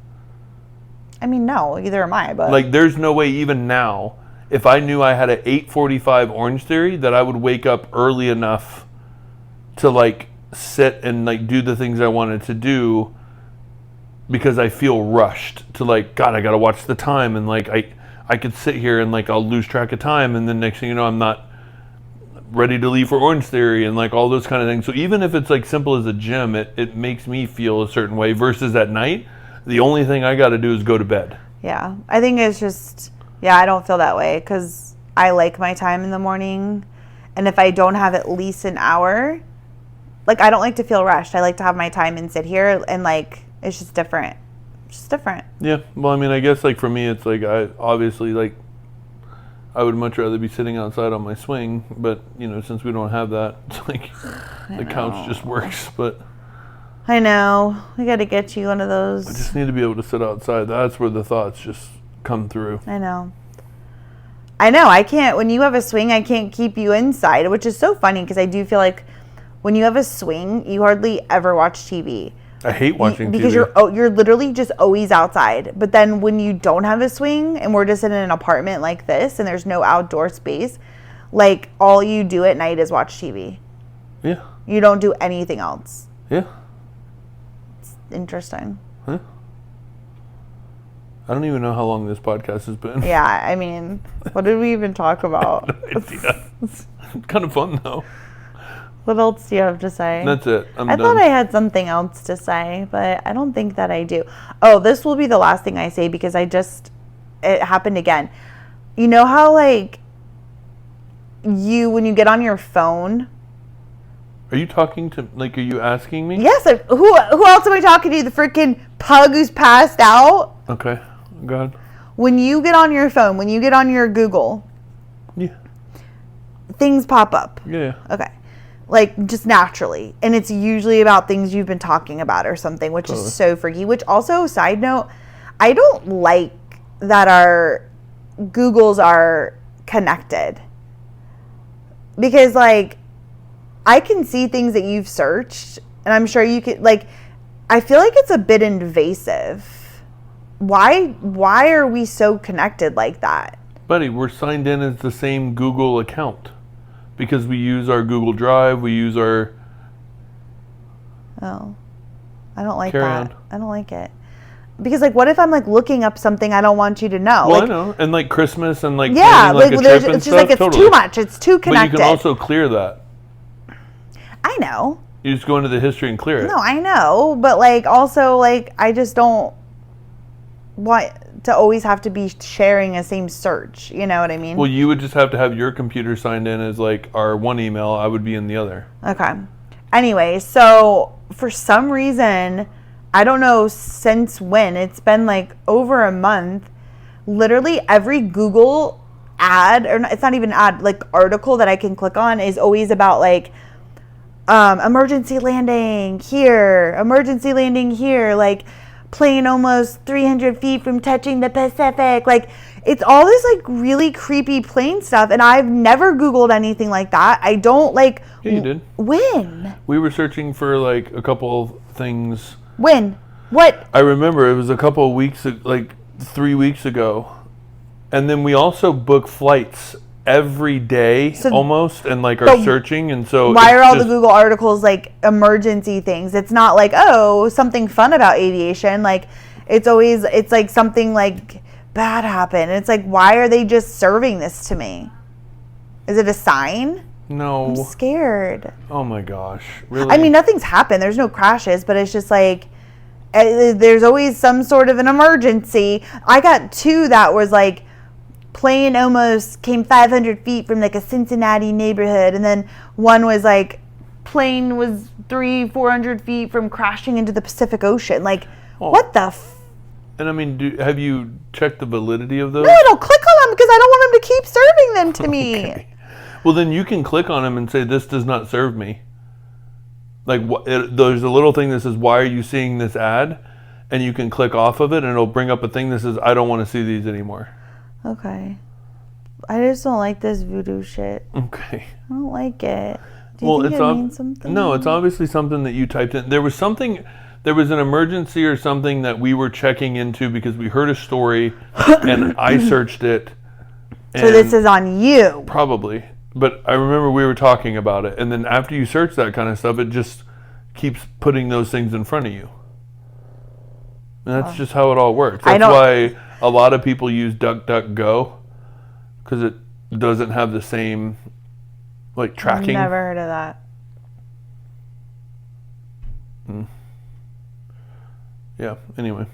Speaker 2: I mean, no, either am I. But
Speaker 1: like, there's no way even now, if I knew I had an 8:45 Orange Theory, that I would wake up early enough to like sit and like do the things I wanted to do, because I feel rushed to like, God, I got to watch the time. And like, I could sit here and like, I'll lose track of time. And then next thing you know, I'm not ready to leave for Orange Theory and like all those kind of things. So even if it's like simple as a gym, it makes me feel a certain way, versus at night, the only thing I got to do is go to bed.
Speaker 2: Yeah, I think it's just, I don't feel that way, because I like my time in the morning. And if I don't have at least an hour, like, I don't like to feel rushed. I like to have my time and sit here, and like, it's just different. It's just different.
Speaker 1: Yeah. Well, I mean, I guess like for me, it's like I obviously like I would much rather be sitting outside on my swing, but you know, since we don't have that, it's like the couch just works. But
Speaker 2: I know. We got to get you one of those.
Speaker 1: I just need to be able to sit outside. That's where the thoughts just come through.
Speaker 2: I know. I can't. When you have a swing, I can't keep you inside, which is so funny because I do feel like when you have a swing, you hardly ever watch TV.
Speaker 1: I hate watching
Speaker 2: because
Speaker 1: TV.
Speaker 2: you're literally just always outside. But then when you don't have a swing and we're just in an apartment like this and there's no outdoor space, like all you do at night is watch TV.
Speaker 1: Yeah.
Speaker 2: You don't do anything else.
Speaker 1: Yeah.
Speaker 2: It's interesting.
Speaker 1: Huh? I don't even know how long this podcast has been.
Speaker 2: Yeah, I mean, what did we even talk about?
Speaker 1: No idea. It's kind of fun though.
Speaker 2: What else do you have to say?
Speaker 1: That's it. I'm
Speaker 2: I
Speaker 1: done.
Speaker 2: thought I had something else to say, but I don't think that I do. Oh, this will be the last thing I say because it happened again. You know how like when you get on your phone.
Speaker 1: Are you talking to, like, are you asking me?
Speaker 2: Yes. Who else am I talking to? The freaking pug who's passed out?
Speaker 1: Okay. Go ahead.
Speaker 2: When you get on your phone, when you get on your Google.
Speaker 1: Yeah.
Speaker 2: Things pop up.
Speaker 1: Yeah.
Speaker 2: Okay. Like, just naturally. And it's usually about things you've been talking about or something, which is so freaky. Which also, side note, I don't like that our Googles are connected. Because, like, I can see things that you've searched, and I'm sure you could, like, I feel like it's a bit invasive. Why are we so connected like that?
Speaker 1: Buddy, we're signed in as the same Google account. Because we use our Google Drive, we use our...
Speaker 2: Oh. I don't like
Speaker 1: Carry
Speaker 2: that.
Speaker 1: on.
Speaker 2: I don't like it. Because, like, what if I'm, like, looking up something I don't want you to know?
Speaker 1: Well,
Speaker 2: like,
Speaker 1: I know. And, like, Christmas and, like,
Speaker 2: yeah,
Speaker 1: planning, like, a trip and
Speaker 2: it's just
Speaker 1: stuff,
Speaker 2: like it's
Speaker 1: totally.
Speaker 2: too much. It's too connected.
Speaker 1: But you can also clear that.
Speaker 2: I know.
Speaker 1: You just go into the history and clear it.
Speaker 2: No, I know. But, like, also, like, I just don't want to always have to be sharing a same search. You know what I mean?
Speaker 1: Well, you would just have to have your computer signed in as, like, our one email. I would be in the other.
Speaker 2: Okay. Anyway, so for some reason, I don't know since when, it's been like over a month, literally every Google ad, or it's not even ad, like article that I can click on is always about like emergency landing here, like plane almost 300 feet from touching the Pacific. Like, it's all this like really creepy plane stuff, and I've never Googled anything like that. I don't like...
Speaker 1: Yeah, you did.
Speaker 2: When?
Speaker 1: We were searching for, like, a couple of things.
Speaker 2: When? What?
Speaker 1: I remember it was a couple of weeks, like 3 weeks ago. And then we also book flights every day, almost, and like are searching. And so
Speaker 2: why are all the Google articles like emergency things? It's not like, oh, something fun about aviation. Like, it's like something like bad happened. It's like, why are they just serving this to me? Is it a sign?
Speaker 1: No.
Speaker 2: I'm scared.
Speaker 1: Oh my gosh. Really?
Speaker 2: I mean, nothing's happened. There's no crashes, but it's just like, there's always some sort of an emergency. I got two that was like, plane almost came 500 feet from like a Cincinnati neighborhood, and then one was like, plane was 400 feet from crashing into the Pacific Ocean. Like, what the
Speaker 1: and I mean, have you checked the validity of those?
Speaker 2: No, I don't click on them because I don't want them to keep serving them to me.
Speaker 1: Okay. Well, then you can click on them and say, this does not serve me. Like, there's a little thing that says, why are you seeing this ad? And you can click off of it, and it'll bring up a thing that says, I don't want to see these anymore.
Speaker 2: Okay. I just don't like this voodoo shit.
Speaker 1: Okay.
Speaker 2: I don't like it. Do you think it means something?
Speaker 1: No, it's obviously something that you typed in. There was an emergency or something that we were checking into because we heard a story, and I searched it.
Speaker 2: So this is on you.
Speaker 1: Probably. But I remember we were talking about it, and then after you search that kind of stuff, it just keeps putting those things in front of you. And that's just how it all works. That's why a lot of people use DuckDuckGo, because it doesn't have the same, like, tracking.
Speaker 2: I've never heard of that.
Speaker 1: Yeah, anyway.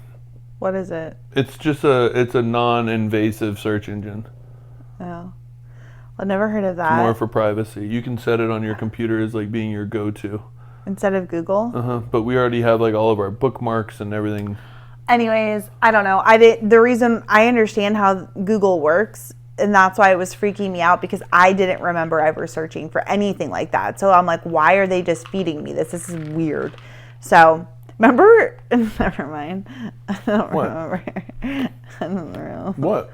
Speaker 2: What is it?
Speaker 1: It's just it's a non-invasive search engine.
Speaker 2: Oh. I've never heard of that.
Speaker 1: More for privacy. You can set it on your computer as like being your go-to.
Speaker 2: Instead of Google?
Speaker 1: But we already have like all of our bookmarks and everything.
Speaker 2: Anyways, I don't know. The reason I understand how Google works, and that's why it was freaking me out, because I didn't remember ever searching for anything like that. So I'm like, why are they just feeding me this? This is weird. So remember? Never mind. I don't remember. I don't know.
Speaker 1: What?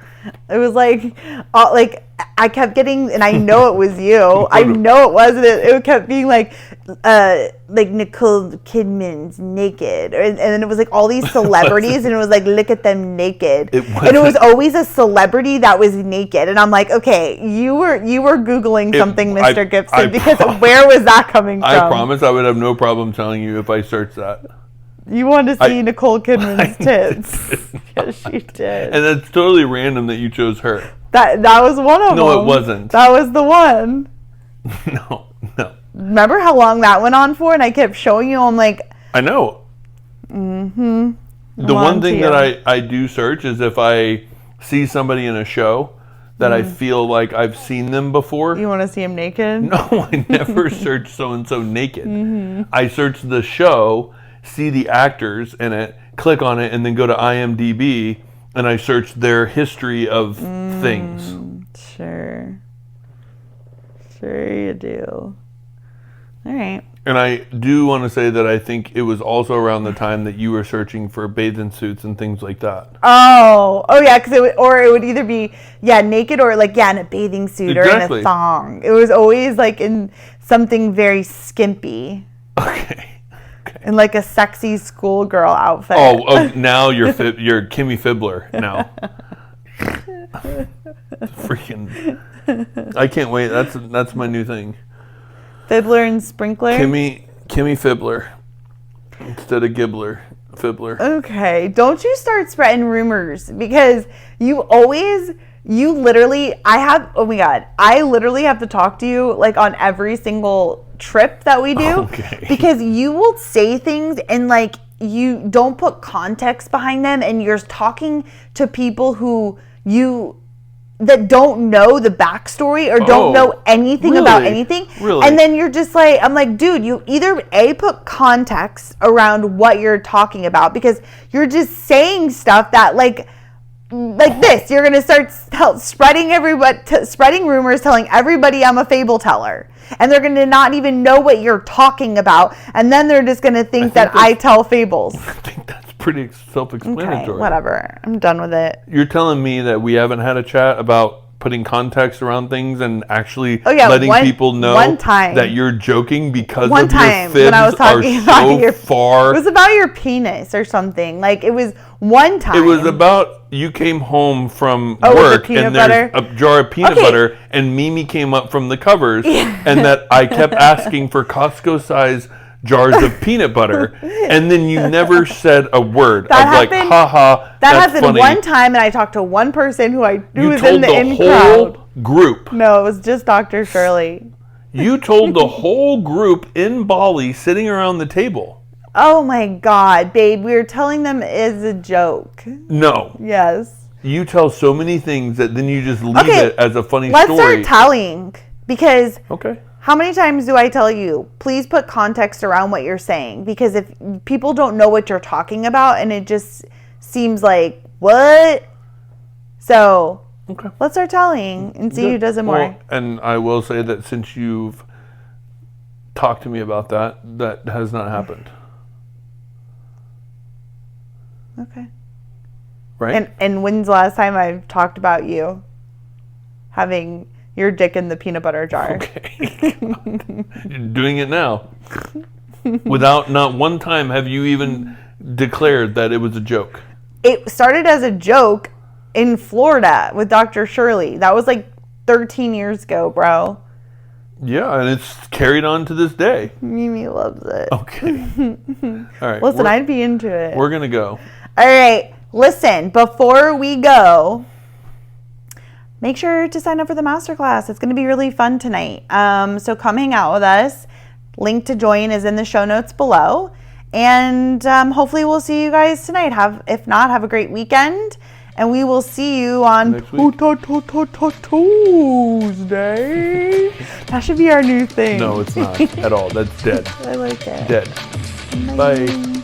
Speaker 2: It was like I kept getting, and I know it was you. I know it wasn't. It kept being like Nicole Kidman's naked, and then it was like all these celebrities, and it was like, look at them naked, and it was always a celebrity that was naked, and I'm like, okay, you were googling something, Mr. Gibson, because where was that coming from?
Speaker 1: I promise I would have no problem telling you if I searched that.
Speaker 2: You wanted to see Nicole Kidman's tits. Yes, she did.
Speaker 1: And that's totally random that you chose her.
Speaker 2: That was one of them.
Speaker 1: No, it wasn't.
Speaker 2: That was the one.
Speaker 1: No.
Speaker 2: Remember how long that went on for? And I kept showing you. I'm like,
Speaker 1: I know.
Speaker 2: Mm-hmm.
Speaker 1: The one thing that I do search is if I see somebody in a show that I feel like I've seen them before.
Speaker 2: You want to see him naked?
Speaker 1: No, I never search so-and-so naked. Mm-hmm. I search the show, see the actors in it, click on it, and then go to IMDb, and I search their history of things.
Speaker 2: Sure you do. All right.
Speaker 1: And I do want to say that I think it was also around the time that you were searching for bathing suits and things like that.
Speaker 2: Oh yeah, because it would either be naked or like in a bathing suit or in a thong. It was always like in something very skimpy.
Speaker 1: Okay.
Speaker 2: In like a sexy schoolgirl outfit.
Speaker 1: Oh, now you're Kimmy Fibbler now. Freaking! I can't wait. That's my new thing.
Speaker 2: Fibbler and Sprinkler.
Speaker 1: Kimmy Fibbler instead of Gibbler. Fibbler.
Speaker 2: Okay, don't you start spreading rumors, because you literally. Oh my God, I literally have to talk to you like on every single trip that we do, because you will say things and like you don't put context behind them, and you're talking to people that don't know the backstory or don't know anything about anything.
Speaker 1: Really?
Speaker 2: And then you're just like, I'm like, dude, you either put context around what you're talking about, because you're just saying stuff that like this. You're gonna start spreading rumors, telling everybody I'm a fable teller, and they're gonna not even know what you're talking about, and then they're just gonna think that I tell fables.
Speaker 1: I think that's pretty self-explanatory.
Speaker 2: Okay, whatever. I'm done with it.
Speaker 1: You're telling me that we haven't had a chat about putting context around things and actually letting people know that you're joking because of your fibs
Speaker 2: when I was talking about
Speaker 1: so far.
Speaker 2: It was about your penis or something. Like it was one time.
Speaker 1: It was about you came home from work and there's a jar of peanut butter, and Mimi came up from the covers and that I kept asking for Costco size jars of peanut butter, and then you never said a word. Like, haha,
Speaker 2: that happened funny. One time, and I talked to one person who was in the in crowd.
Speaker 1: You told the whole group.
Speaker 2: No, it was just Dr. Shirley.
Speaker 1: You told the whole group in Bali sitting around the table.
Speaker 2: Oh my God, babe, we were telling them as a joke.
Speaker 1: No.
Speaker 2: Yes.
Speaker 1: You tell so many things that then you just leave it as a funny story.
Speaker 2: Let's start telling, because
Speaker 1: okay.
Speaker 2: How many times do I tell you, please put context around what you're saying? Because if people don't know what you're talking about, and it just seems like, what? So let's start telling and see who does it more.
Speaker 1: Well, and I will say that since you've talked to me about that, that has not happened.
Speaker 2: Okay.
Speaker 1: Right?
Speaker 2: And when's the last time I've talked about you having your dick in the peanut butter jar?
Speaker 1: Okay. You're doing it now. Without not one time have you even declared that it was a joke.
Speaker 2: It started as a joke in Florida with Dr. Shirley. That was like 13 years ago, bro.
Speaker 1: Yeah, and it's carried on to this day.
Speaker 2: Mimi loves it.
Speaker 1: Okay. All right.
Speaker 2: Listen, I'd be into it.
Speaker 1: We're going to go.
Speaker 2: All right. Listen, before we go, make sure to sign up for the masterclass. It's going to be really fun tonight. So come hang out with us. Link to join is in the show notes below. And hopefully we'll see you guys tonight. If not, have a great weekend. And we will see you on
Speaker 1: Next week.
Speaker 2: Tuesday. That should be our new thing.
Speaker 1: No, it's not at all. That's dead.
Speaker 2: I like it.
Speaker 1: Dead. Bye.